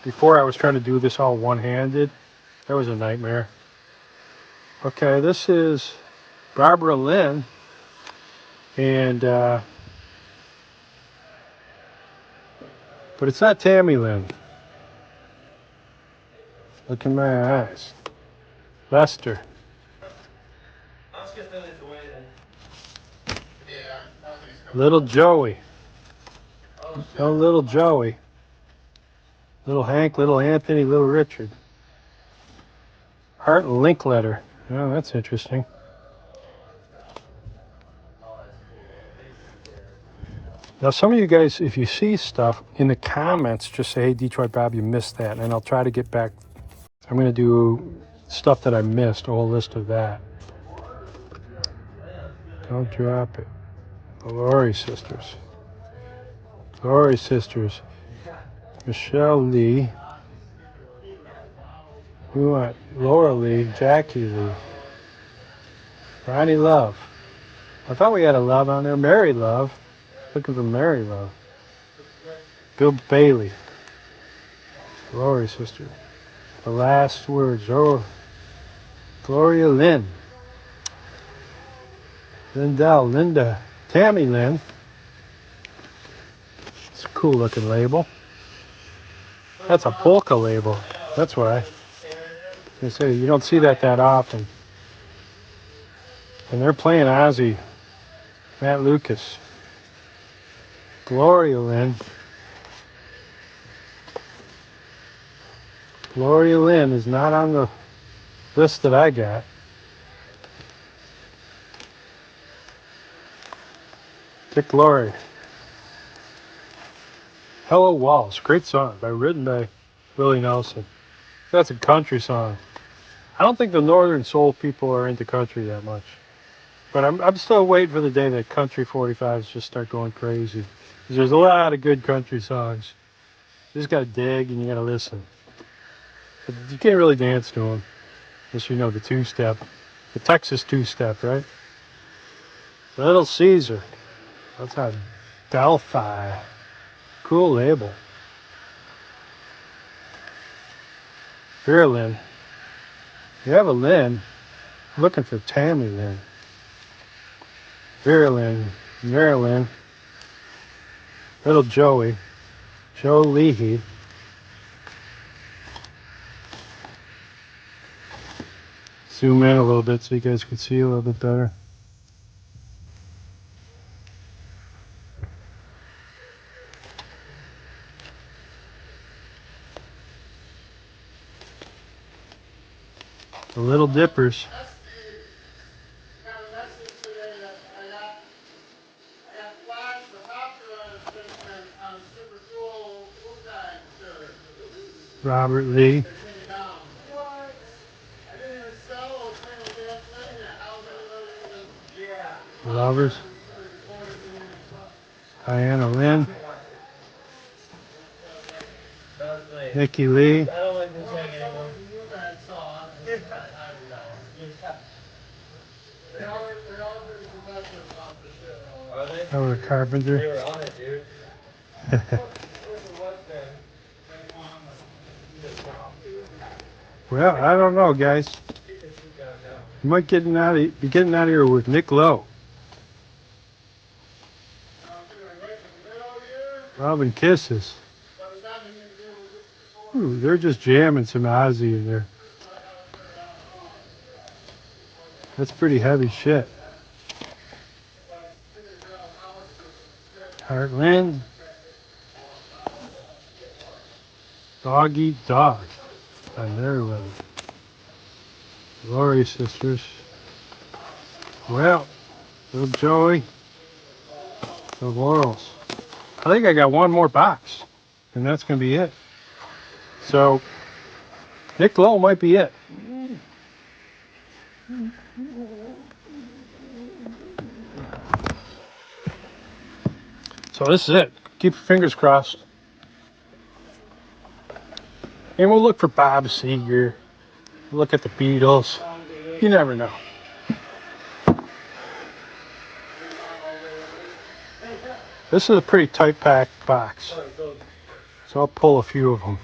Before I was trying to do this all one-handed. That was a nightmare. Okay, this is Barbara Lynn. And, but it's not Tammy Lynn. Look in my eyes. Lester. Little Joey. No little Joey. Little Hank, little Anthony, little Richard. Art Linkletter. Oh, that's interesting. Now, some of you guys, if you see stuff in the comments, just say, hey, Detroit Bob, you missed that. And I'll try to get back. I'm going to do stuff that I missed, a whole list of that. Don't drop it. The Laurie sisters. Laurie sisters. Michelle Lee. Who want? Laura Lee. Jackie Lee. Ronnie Love. I thought we had a Love on there. Mary Love. Looking for Mary Love. Bill Bailey. Laurie sister. The last words. Oh, Gloria Lynn. Lindell. Linda. Tammy Lynn. It's a cool looking label. That's a polka label. That's why. They say you don't see that often. And they're playing Ozzy. Matt Lucas. Gloria Lynn. Gloria Lynn is not on the list that I got. Dick Laurie. Hello Walls. Great song written by Willie Nelson. That's a country song. I don't think the Northern Soul people are into country that much. But I'm still waiting for the day that country 45s just start going crazy. 'Cause there's a lot of good country songs. You just got to dig and you got to listen. But you can't really dance to them unless you know the two-step. The Texas two-step, right? Little Caesar. That's a Delphi. Cool label. Vera Lynn. You have a Lynn. I'm looking for Tammy Lynn. Vera Lynn. Marilyn. Little Joey. Joe Leahy. Zoom in a little bit so you guys can see a little bit better. The Little Dippers. Robert Lee. Lovers. Diana Lynn. Nikki Lee. Howard Carpenter. They were on it, dude. Well, I don't know, guys. You might be getting out of here with Nick Lowe. Robin Kisses. Ooh, they're just jamming some Ozzy in there. That's pretty heavy shit. Heartland. Dog Eat Dog by Meriwether. Laurie sisters. Well, little Joey. The Laurels. I think I got one more box, and that's going to be it. So, Nick Lowe might be it. So this is it. Keep your fingers crossed. And we'll look for Bob Seger. Look at the Beatles. You never know. This is a pretty tight packed box. So I'll pull a few of them.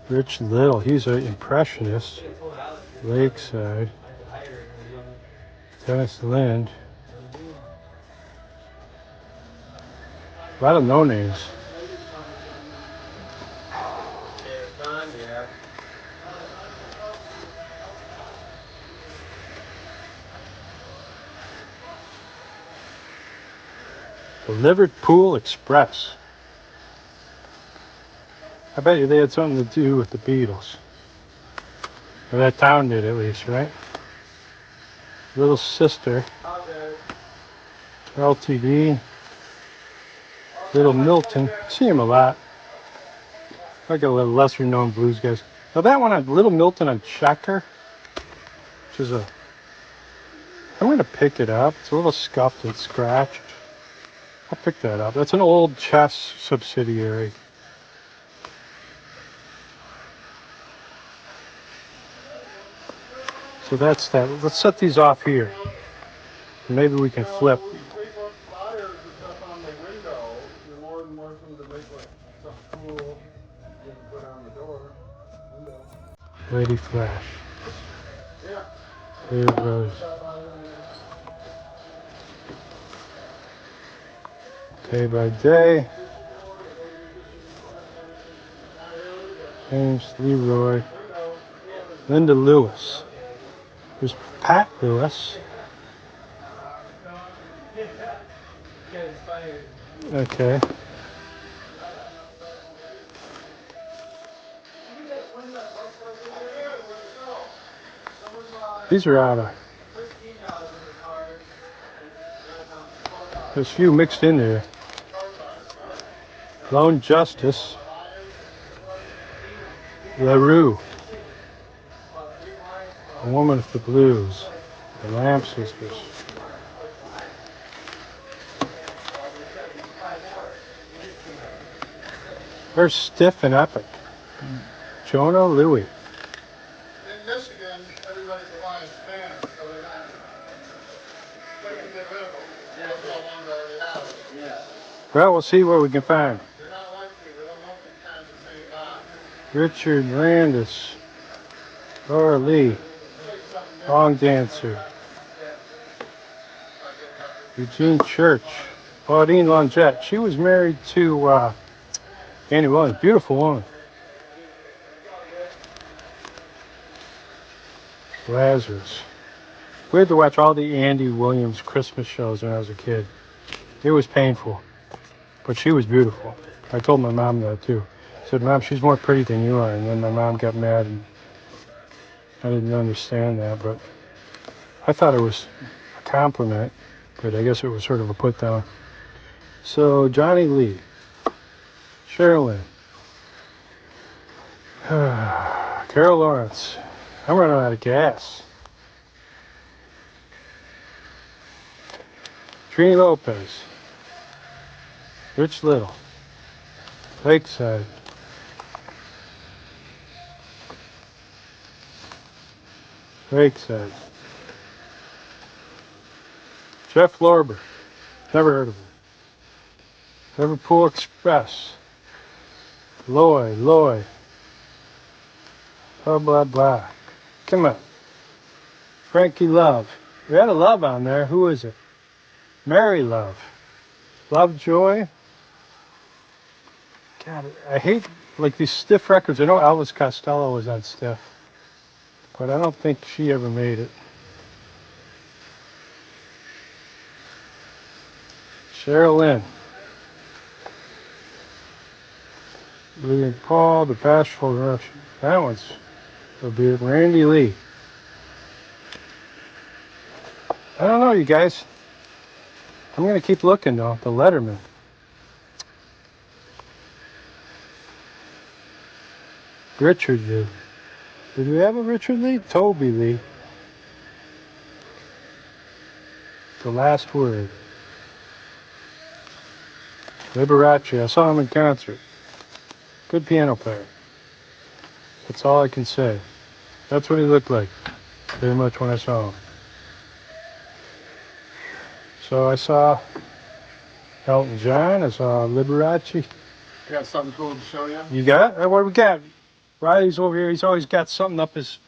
Rich Little, he's an impressionist. Lakeside. Dennis Lind. A lot of no names. The Liverpool Express. I bet you they had something to do with the Beatles. Or that town did at least, right? Little Sister. LTD. Little Milton. See him a lot. Like a little lesser known blues guys. Now that one on Little Milton on Checker, which is a, I'm going to pick it up. It's a little scuffed and scratched. I'll pick that up. That's an old chess subsidiary. So that's that. Let's set these off here. Maybe we can flip. Lady Flash. There it goes. Day by Day. James Leroy. Linda Lewis. There's Pat Lewis. Okay. These are out of. There's a few mixed in there. Lone Justice. LaRue. A Woman of the Blues. The Lamb Sisters. They're stiff and epic. Jonah Louie. In Michigan, everybody's a Lions fan, so they're not quick to get rid of them. That's how long they already have it. Yeah. Well, we'll see what we can find. They're not like you. They don't know these kinds of same box. Richard Landis. Laura Lee. Long Dancer. Eugene Church. Claudine Longette. She was married to Andy Williams. Beautiful woman. Lazarus. We had to watch all the Andy Williams Christmas shows when I was a kid. It was painful, but she was beautiful. I told my mom that too. I said, Mom, she's more pretty than you are. And then my mom got mad, and I didn't understand that, but I thought it was a compliment, but I guess it was sort of a put down. So Johnny Lee, Sherilyn, Carol Lawrence. I'm running out of gas. Trini Lopez, Rich Little, Lakeside, Lakeside, Jeff Lorber, never heard of him. Liverpool Express, Lowe, blah blah blah. Come on, Frankie Love. We had a Love on there. Who is it? Mary Love. Lovejoy. God, I hate like these stiff records. I know Elvis Costello was on stiff, but I don't think she ever made it. Cheryl Lynn. William Paul, The Bashful Russian. That one's a bit. Randy Lee. I don't know, you guys. I'm going to keep looking, though. The Letterman. Richard Lee. Did we have a Richard Lee? Toby Lee. The Last Word. Liberace. I saw him in concert. Good piano player. That's all I can say. That's what he looked like, pretty much when I saw him. So I saw Elton John. I saw Liberace. Got something cool to show you? You got? What do we got? Riley's over here. He's always got something up his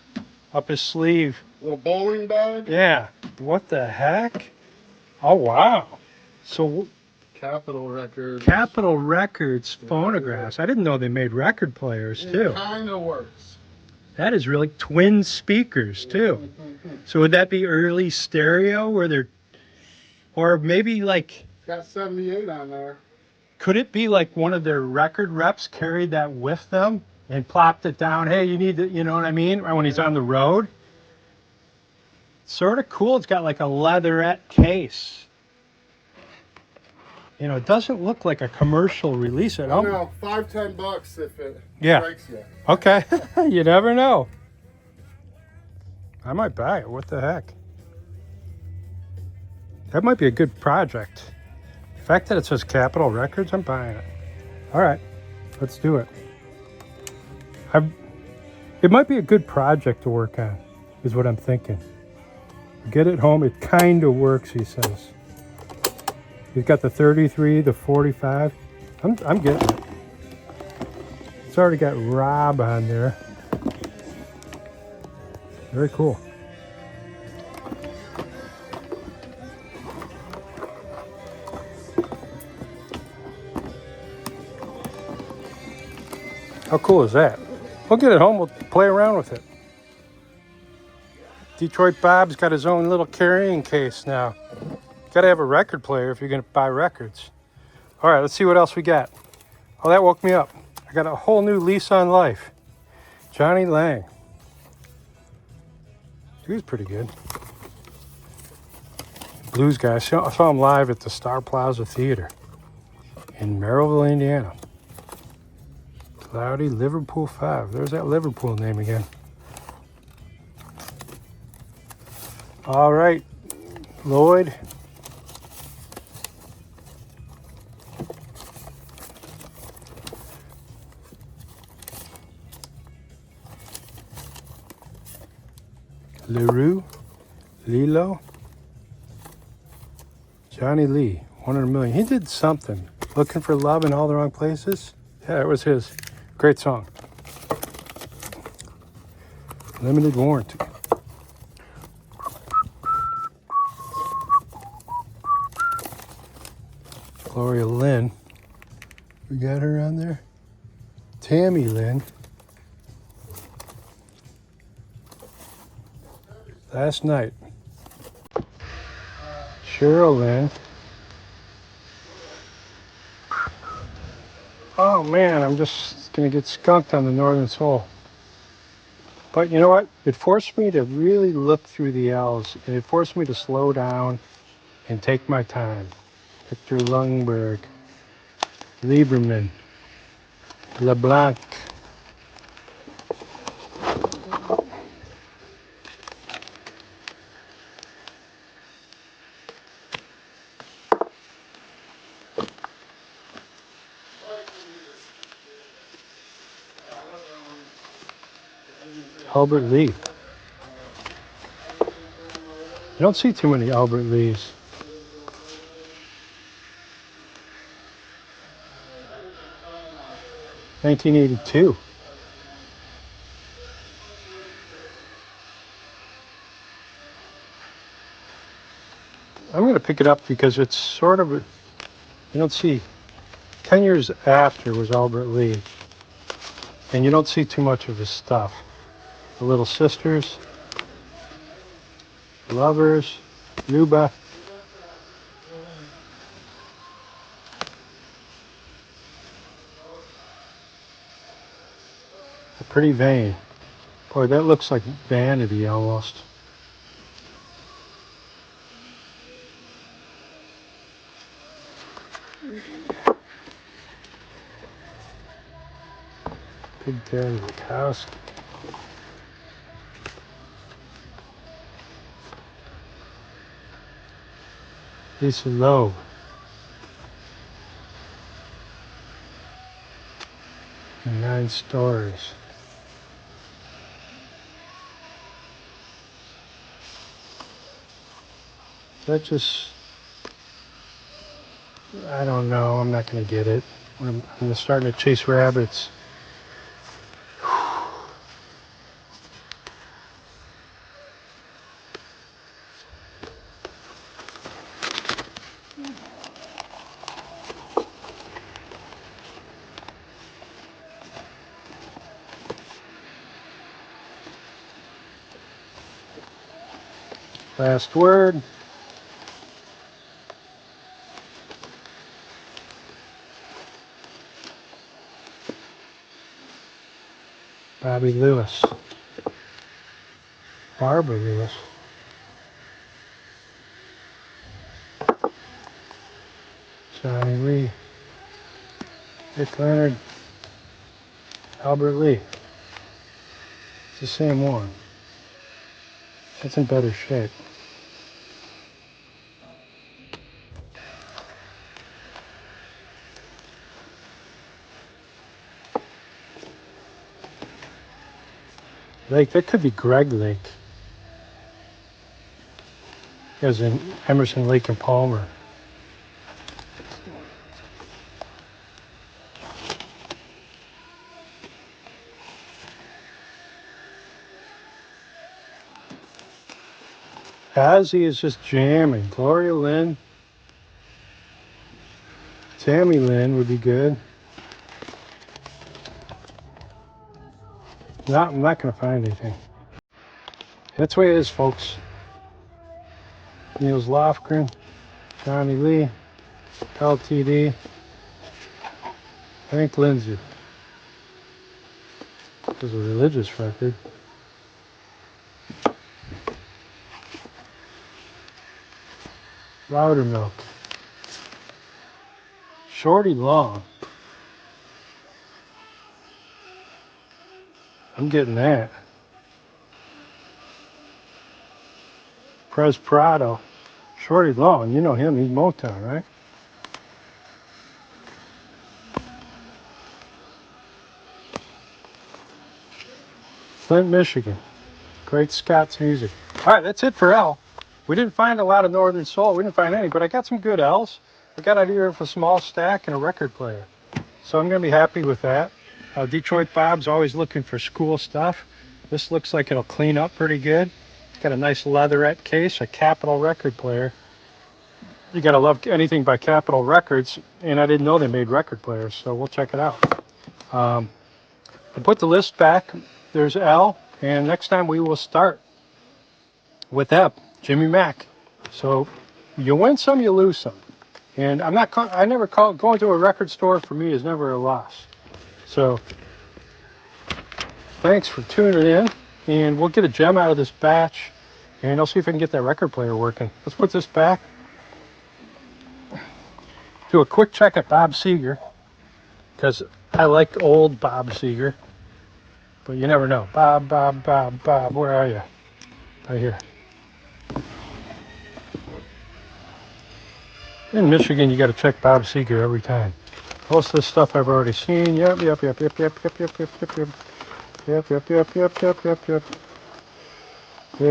sleeve. Little bowling bag? Yeah. What the heck? Oh wow. So Capitol Records. Capitol Records phonographs. I didn't know they made record players too. It kind of works. That is really twin speakers too. So would that be early stereo where they're, or maybe like, Got 78 on there. could it be like one of their record reps carried that with them and plopped it down? Hey, you need to, you know what I mean? When he's on the road. Sort of cool. It's got like a leatherette case. You know, it doesn't look like a commercial release at all. No, $5-10 if it Yeah. strikes you. Okay. You never know. I might buy it. What the heck? That might be a good project. The fact that it says Capitol Records, I'm buying it. All right. Let's do it. It might be a good project to work on, is what I'm thinking. Get it home. It kind of works, he says. He's got the 33, the 45. I'm getting it. It's already got Rob on there. Very cool. How cool is that? We'll get it home. We'll play around with it. Detroit Bob's got his own little carrying case now. Got to have a record player if you're going to buy records. All right, let's see what else we got. Oh, that woke me up. I got a whole new lease on life. Johnny Lang. He was pretty good. Blues guy. I saw him live at the Star Plaza Theater in Merrillville, Indiana. Cloudy Liverpool 5. There's that Liverpool name again. All right, Lloyd. LaRue, Lilo, Johnny Lee, 1 in a Million. He did something. Looking for Love in All the Wrong Places. Yeah, it was his. Great song. Limited Warranty. Gloria Lynn. We got her on there. Tammy Lynn. Last Night. Cheryl Lynn. Oh man, I'm just gonna get skunked on the Northern Soul. But you know what? It forced me to really look through the L's, and it forced me to slow down and take my time. Victor Lundberg, Lieberman, LeBlanc. Albert Lee. You don't see too many Albert Lees. $1982. I'm going to pick it up because it's sort of, you don't see, 10 years after was Albert Lee, and you don't see too much of his stuff. The Little Sisters, Lovers, Luba. A Pretty Vain. Boy, that looks like Vanity almost. Big Daddy Kowski. This is Lowe. And 9 stories. That just, I don't know. I'm not going to get it. I'm starting to chase rabbits. Last word. Bobby Lewis. Barbara Lewis. Johnny Lee. Dick Leonard. Albert Lee. It's the same one. It's in better shape. Lake, that could be Greg Lake. As in Emerson, Lake, and Palmer. Ozzy is just jamming. Gloria Lynn. Tammy Lynn would be good. I'm not going to find anything. That's the way it is, folks. Niels Lofgren, Johnny Lee, LTD, Hank Lindsay. This is a religious record. Loudermilk. Shorty Long. I'm getting that. Prez Prado. Shorty Long, you know him, he's Motown, right? Flint, Michigan. Great Scots music. All right, that's it for L. We didn't find a lot of Northern Soul. We didn't find any, but I got some good L's. I got out here with a small stack and a record player. So I'm going to be happy with that. Detroit Bob's always looking for school stuff. This looks like it'll clean up pretty good. It's got a nice leatherette case, a Capitol record player. You got to love anything by Capitol Records, and I didn't know they made record players, so we'll check it out. I put the list back. There's L, and next time we will start with F, Jimmy Mack. So you win some, you lose some. And going to a record store for me is never a loss. So thanks for tuning in, and we'll get a gem out of this batch, and I'll see if I can get that record player working. Let's put this back. Do a quick check at Bob Seger, because I like old Bob Seger, but you never know. Bob, where are you? Right here. In Michigan, you got to check Bob Seger every time. Most of this stuff I've already seen. Yep. Yeah,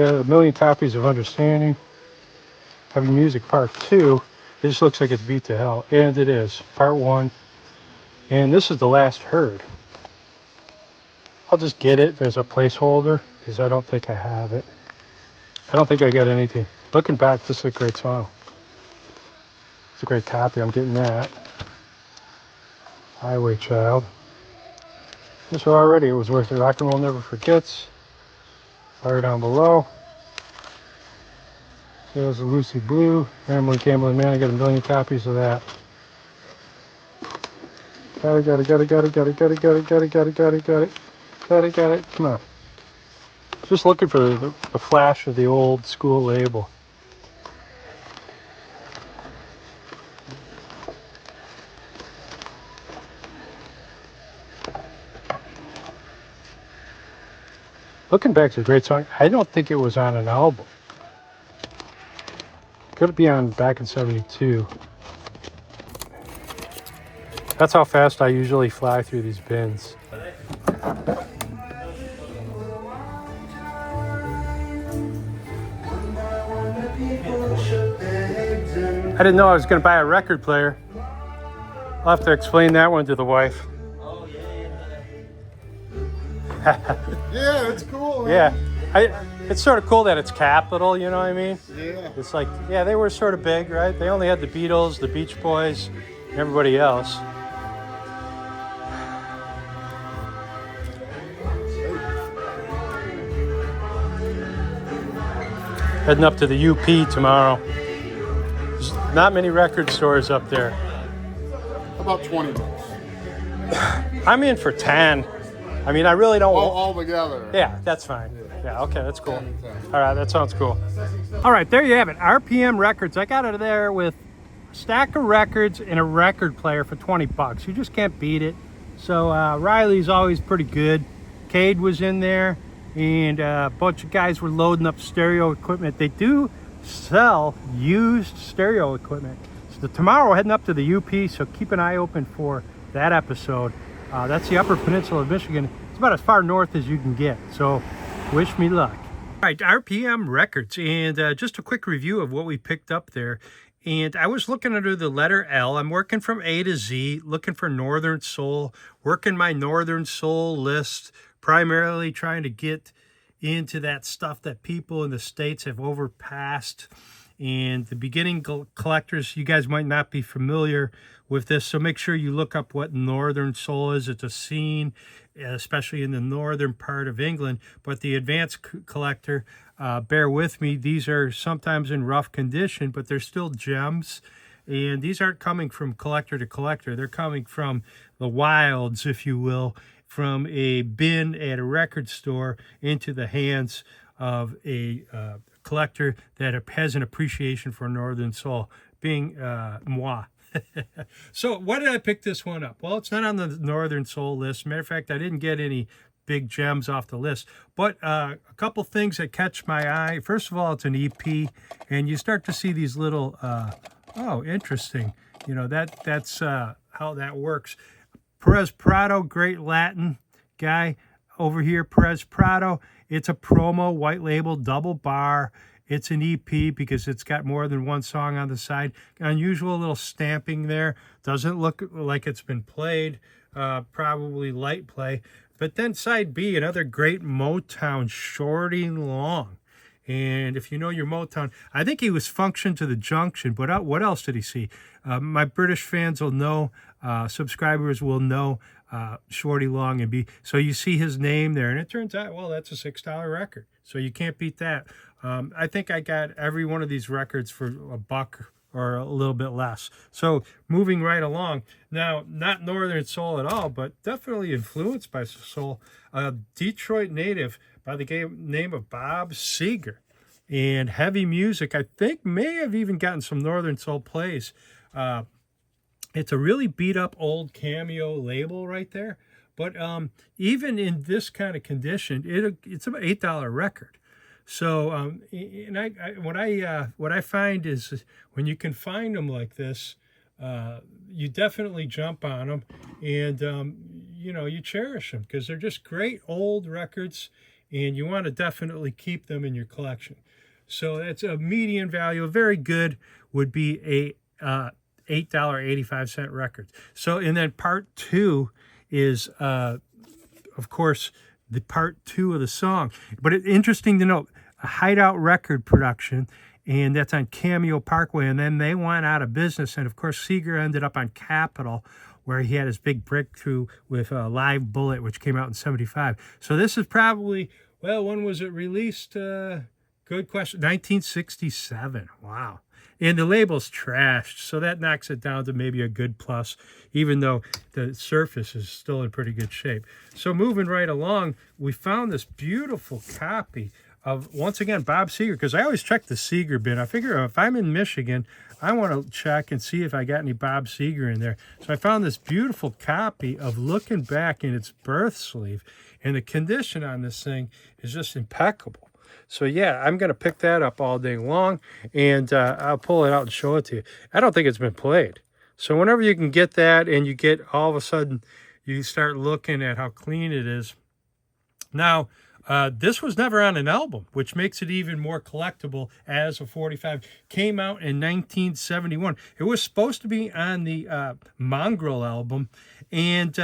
a million copies of Understanding. Heavy Music Part 2. It just looks like it's beat to hell. And it is. Part 1. And this is the last heard. I'll just get it as a placeholder, because I don't think I have it. I don't think I got anything. Looking back, this is a great song. It's a great copy. I'm getting that. Highway Child. This already, it was worth it. Rock and Roll Never Forgets. Fire Down Below. There's a Lucy Blue. Family Gambling Man. I got a million copies of that. Got it. Come on. Just looking for the flash of the old school label. Looking back, it's a great song. I don't think it was on an album. Could be on back in 72. That's how fast I usually fly through these bins. I didn't know I was going to buy a record player. I'll have to explain that one to the wife. Oh, Yeah, it's cool. Man. Yeah, it's sort of cool that it's Capitol, you know what I mean? Yeah. It's like, yeah, they were sort of big, right? They only had the Beatles, the Beach Boys, and everybody else. Heading up to the UP tomorrow. There's not many record stores up there. About 20 bucks. I'm in for 10. I mean, I really don't. All together. Yeah, that's fine. Yeah, okay, that's cool. 10. All right, that sounds cool. All right, there you have it. RPM Records. I got it there with a stack of records and a record player for 20 bucks. You just can't beat it. So Riley's always pretty good. Cade was in there, and a bunch of guys were loading up stereo equipment. They do sell used stereo equipment. So tomorrow, heading up to the UP, so keep an eye open for that episode. That's the Upper Peninsula of Michigan. It's about as far north as you can get. So wish me luck. All right, RPM Records, and just a quick review of what we picked up there. And I was looking under the letter L. I'm working from A to Z, looking for Northern Soul, working my Northern Soul list, primarily trying to get into that stuff that people in the States have overpassed. And the beginning collectors, you guys might not be familiar with this, so make sure you look up what Northern Soul is. It's a scene, especially in the northern part of England. But the advanced collector, bear with me, these are sometimes in rough condition, but they're still gems. And these aren't coming from collector to collector. They're coming from the wilds, if you will, from a bin at a record store into the hands of a collector that has an appreciation for Northern Soul, being moi. So why did I pick this one up? Well, it's not on the Northern Soul list. Matter of fact, I didn't get any big gems off the list, but a couple things that catch my eye. First of all, it's an EP, and you start to see these little, oh, interesting. You know, that's how that works. Perez Prado, great Latin guy over here, Perez Prado. It's a promo, white label, double bar. It's an EP because it's got more than one song on the side. Unusual little stamping there. Doesn't look like it's been played. Probably light play. But then side B, another great Motown, Shorty Long. And if you know your Motown, I think he was Function to the Junction. But what else did he see? My British fans will know, subscribers will know Shorty Long and B. So you see his name there, and it turns out, well, that's a $6 record. So you can't beat that. I think I got every one of these records for $1 or a little bit less. So moving right along. Now, not Northern Soul at all, but definitely influenced by soul. A Detroit native by the name of Bob Seger. And heavy music, I think, may have even gotten some Northern Soul plays. It's a really beat up old Cameo label right there. But even in this kind of condition, it's about $8 record. So, and what I find is when you can find them like this, you definitely jump on them, and you know, you cherish them because they're just great old records, and you want to definitely keep them in your collection. So that's a median value. A very good would be a $8.85 record. So, and then part two is, of course, the part two of the song. But it's interesting to note, a Hideout record production, and that's on Cameo Parkway, and then they went out of business. And of course, Seger ended up on Capitol, where he had his big breakthrough with Live Bullet, which came out in '75. So this is probably, well, when was it released? Good question. 1967. Wow. And the label's trashed, so that knocks it down to maybe a good plus, even though the surface is still in pretty good shape. So moving right along, we found this beautiful copy of, once again, Bob Seger, because I always check the Seger bin. I figure if I'm in Michigan, I want to check and see if I got any Bob Seger in there. So I found this beautiful copy of Looking Back in its birth sleeve, and the condition on this thing is just impeccable. So yeah, I'm going to pick that up all day long, and I'll pull it out and show it to you. I don't think it's been played. So whenever you can get that and you get all of a sudden, you start looking at how clean it is. Now, this was never on an album, which makes it even more collectible as a 45. Came out in 1971. It was supposed to be on the Mongrel album, and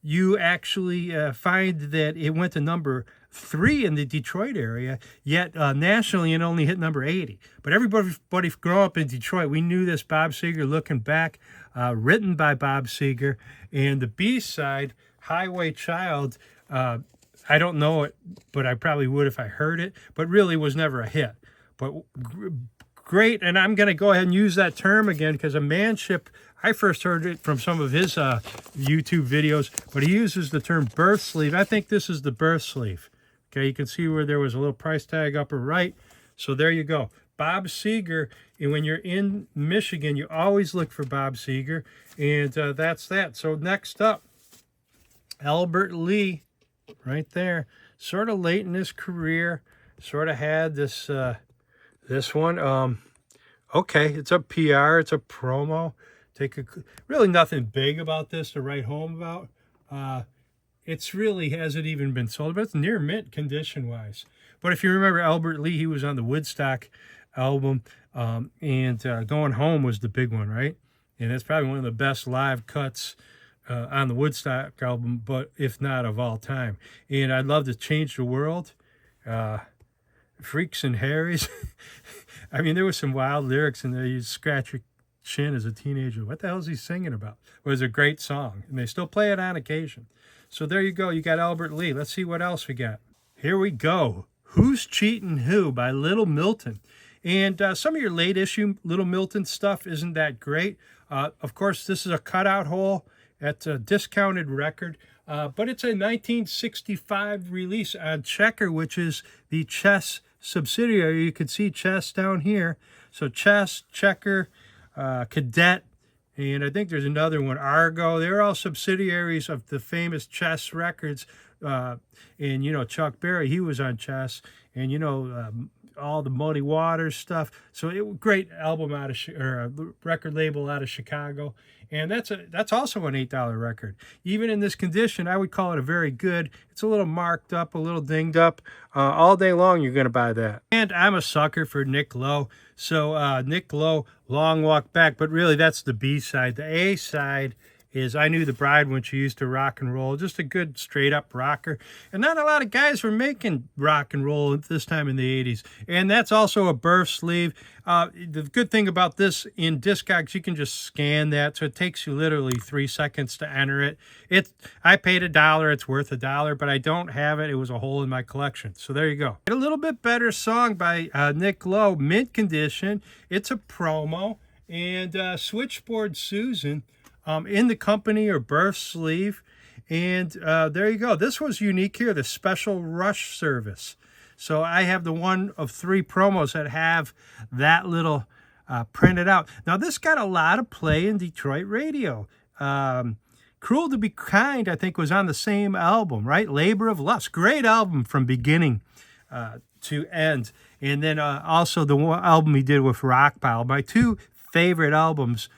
you actually find that it went to number 3 in the Detroit area, yet nationally it only hit number 80. But everybody growing up in Detroit, we knew this Bob Seger looking back, written by Bob Seger. And the B-side, Highway Child, I don't know it, but I probably would if I heard it, but really was never a hit. But great, and I'm going to go ahead and use that term again because a manship, I first heard it from some of his YouTube videos, but he uses the term birth sleeve. I think this is the birth sleeve. Okay, you can see where there was a little price tag upper right. So there you go. Bob Seger, and when you're in Michigan, you always look for Bob Seger, and that's that. So next up, Albert Lee, right there, sort of late in his career, sort of had this this one. Okay, it's a PR, it's a promo. Really nothing big about this to write home about. It's really hasn't even been sold, but it's near mint condition wise. But if you remember Albert Lee, he was on the Woodstock album, and Going Home was the big one, right? And it's probably one of the best live cuts on the Woodstock album, but if not of all time. And I'd love to change the world. Freaks and Harrys. I mean, there was some wild lyrics in there. You scratch your chin as a teenager. What the hell is he singing about? It was a great song, and they still play it on occasion. So there you go. You got Albert Lee. Let's see what else we got. Here we go. Who's Cheatin' Who by Little Milton. And some of your late issue Little Milton stuff isn't that great. Of course, this is a cutout hole. That's a discounted record. But it's a 1965 release on Checker, which is the Chess subsidiary. You can see Chess down here. So Chess, Checker, Cadet, and I think there's another one, Argo. They're all subsidiaries of the famous Chess records. And, you know, Chuck Berry, he was on Chess. And, you know, all the Muddy Waters stuff. So great album out of record label out of Chicago. And that's also an $8 record. Even in this condition, I would call it a very good. It's a little marked up, a little dinged up. All day long, you're going to buy that. And I'm a sucker for Nick Lowe. So Nick Lowe, Long Walk Back. But really, that's the B side. The A side is I Knew the Bride When She Used to Rock and Roll. Just a good straight-up rocker. And not a lot of guys were making rock and roll at this time in the 80s. And that's also a birth sleeve. The good thing about this in Discogs, you can just scan that. So it takes you literally 3 seconds to enter it. I paid $1. It's worth $1, but I don't have it. It was a hole in my collection. So there you go. A little bit better song by Nick Lowe, mint condition. It's a promo. And Switchboard Susan, In the Company or birth sleeve. And there you go. This was unique here, the Special Rush service. So I have the one of 3 promos that have that little printed out. Now, this got a lot of play in Detroit radio. Cruel to Be Kind, I think, was on the same album, right? Labor of Lust. Great album from beginning to end. And then also the one album he did with Rockpile. My 2 favorite albums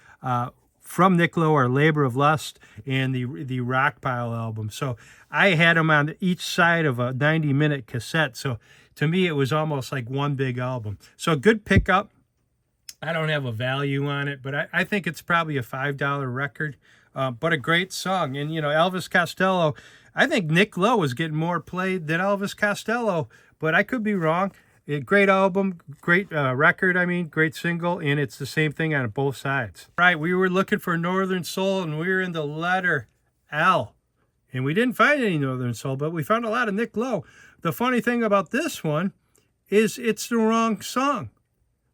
from Nick Lowe are Labor of Lust and the Rockpile album. So I had them on each side of a 90-minute cassette. So to me, it was almost like one big album. So good pickup. I don't have a value on it, but I think it's probably a $5 record. But a great song. And, you know, Elvis Costello, I think Nick Lowe was getting more play than Elvis Costello, but I could be wrong. Great album, great record, great single, and it's the same thing on both sides. Right, we were looking for Northern Soul, and we were in the letter L. And we didn't find any Northern Soul, but we found a lot of Nick Lowe. The funny thing about this one is it's the wrong song.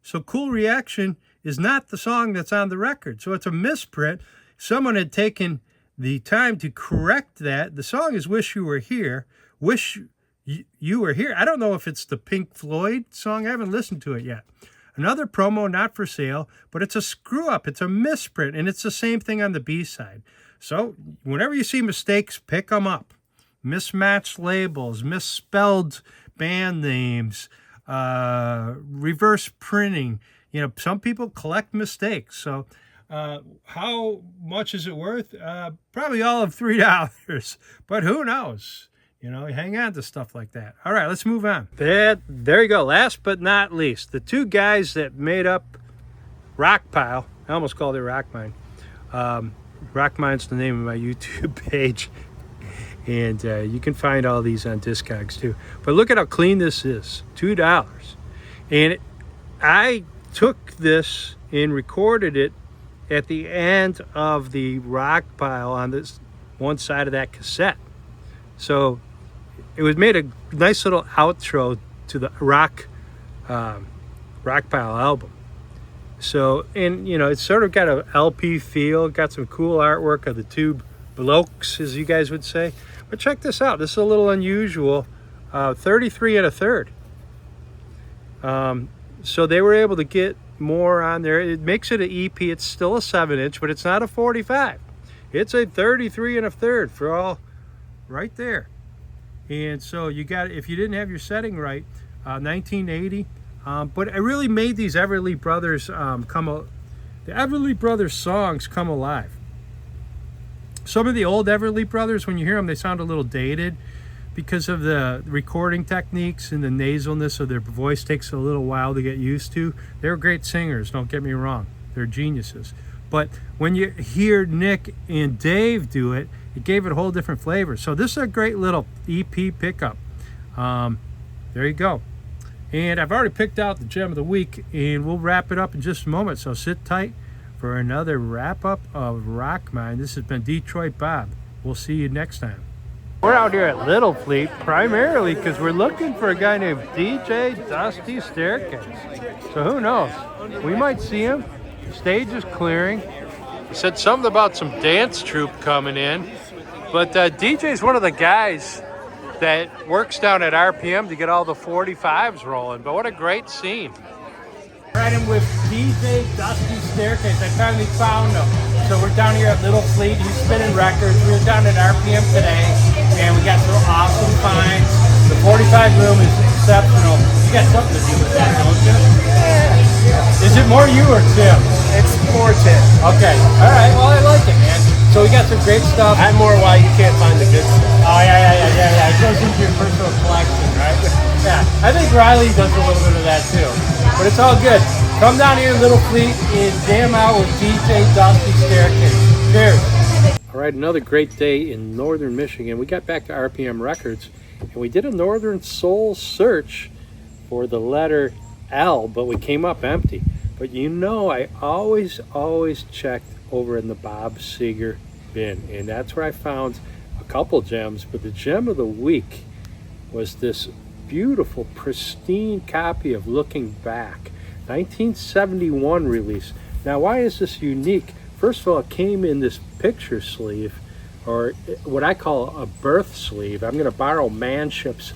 So Cool Reaction is not the song that's on the record. So it's a misprint. Someone had taken the time to correct that. The song is Wish You Were Here. Wish You Were Here. I don't know if it's the Pink Floyd song. I haven't listened to it yet. Another promo, not for sale, but it's a screw-up. It's a misprint, and it's the same thing on the B-side. So whenever you see mistakes, pick them up. mismatched labels, misspelled band names, reverse printing. You know, some people collect mistakes. So how much is it worth? Probably all of $3, but who knows? You know, hang on to stuff like that. All right, let's move on. There you go. Last but not least, the two guys that made up Rockpile. I almost called it RockMine. RockMine's the name of my YouTube page. And you can find all these on Discogs too. But look at how clean this is. $2. And I took this and recorded it at the end of the Rockpile on this one side of that cassette. So it was made a nice little outro to the Rockpile album. So, and you know, it's sort of got an LP feel, got some cool artwork of the two blokes, as you guys would say. But check this out. This is a little unusual. 33 1/3. So they were able to get more on there. It makes it an EP. It's still a 7-inch, but it's not a 45. It's a 33 1/3 for all right there. And so you got, if you didn't have your setting right, 1980. But it really made these Everly Brothers the Everly Brothers songs come alive. Some of the old Everly Brothers, when you hear them, they sound a little dated because of the recording techniques and the nasalness of their voice takes a little while to get used to. They're great singers, don't get me wrong. They're geniuses. But when you hear Nick and Dave do it, it gave it a whole different flavor. So this is a great little EP pickup. There you go. And I've already picked out the gem of the week, and we'll wrap it up in just a moment. So sit tight for another wrap-up of RockMine. This has been Detroit Bob. We'll see you next time. We're out here at Little Fleet primarily because we're looking for a guy named DJ Dusty Staircase. So who knows? We might see him. The stage is clearing. He said something about some dance troupe coming in. But DJ's one of the guys that works down at RPM to get all the 45s rolling. But what a great scene. Riding with DJ Dusty Staircase. I finally found him. So we're down here at Little Fleet. He's spinning records. We were down at RPM today, and we got some awesome finds. The 45 room is exceptional. You got something to do with that, don't you? Yeah. Is it more you or Tim? It's more Tim. Okay. All right. Well, I like it, man. So we got some great stuff. I'm more why you can't find the good stuff. Oh, yeah. It goes into your personal collection, right? Yeah. I think Riley does a little bit of that too. But it's all good. Come down here to Little Fleet and jam out with DJ Dusty Staircase. Cheers. All right, another great day in northern Michigan. We got back to RPM Records and we did a Northern Soul search for the letter L, but we came up empty. But you know, I always checked over in the Bob Seger bin, and that's where I found a couple gems. But the gem of the week was this beautiful, pristine copy of Looking Back, 1971 release. Now, why is this unique? First of all, it came in this picture sleeve, or what I call a birth sleeve. I'm going to borrow Manship's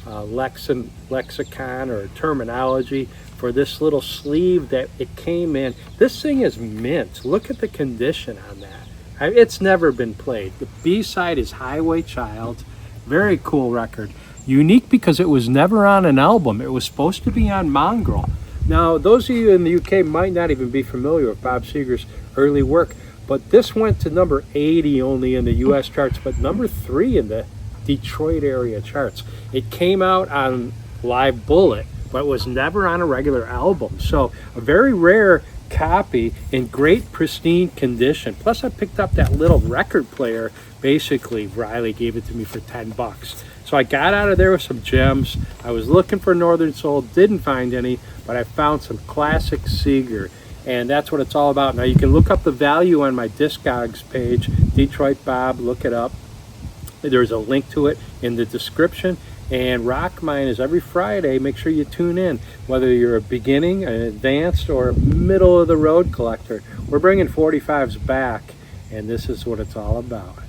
lexicon or terminology for this little sleeve that it came in. This thing is mint. Look at the condition on that. It's never been played. The B-side is Highway Child. Very cool record. Unique because it was never on an album. It was supposed to be on Mongrel. Now, those of you in the UK might not even be familiar with Bob Seger's early work, but this went to number 80 only in the US charts, but number 3 in the Detroit area charts. It came out on Live Bullet, but was never on a regular album. So a very rare copy in great pristine condition. Plus I picked up that little record player. Basically, Riley gave it to me for $10. So I got out of there with some gems. I was looking for Northern Soul, didn't find any, but I found some classic Seger, and that's what it's all about. Now you can look up the value on my Discogs page, Detroit Bob, look it up. There's a link to it in the description. And RockMine is every Friday. Make sure you tune in, whether you're a beginning, an advanced, or a middle of the road collector. We're bringing 45s back, and this is what it's all about.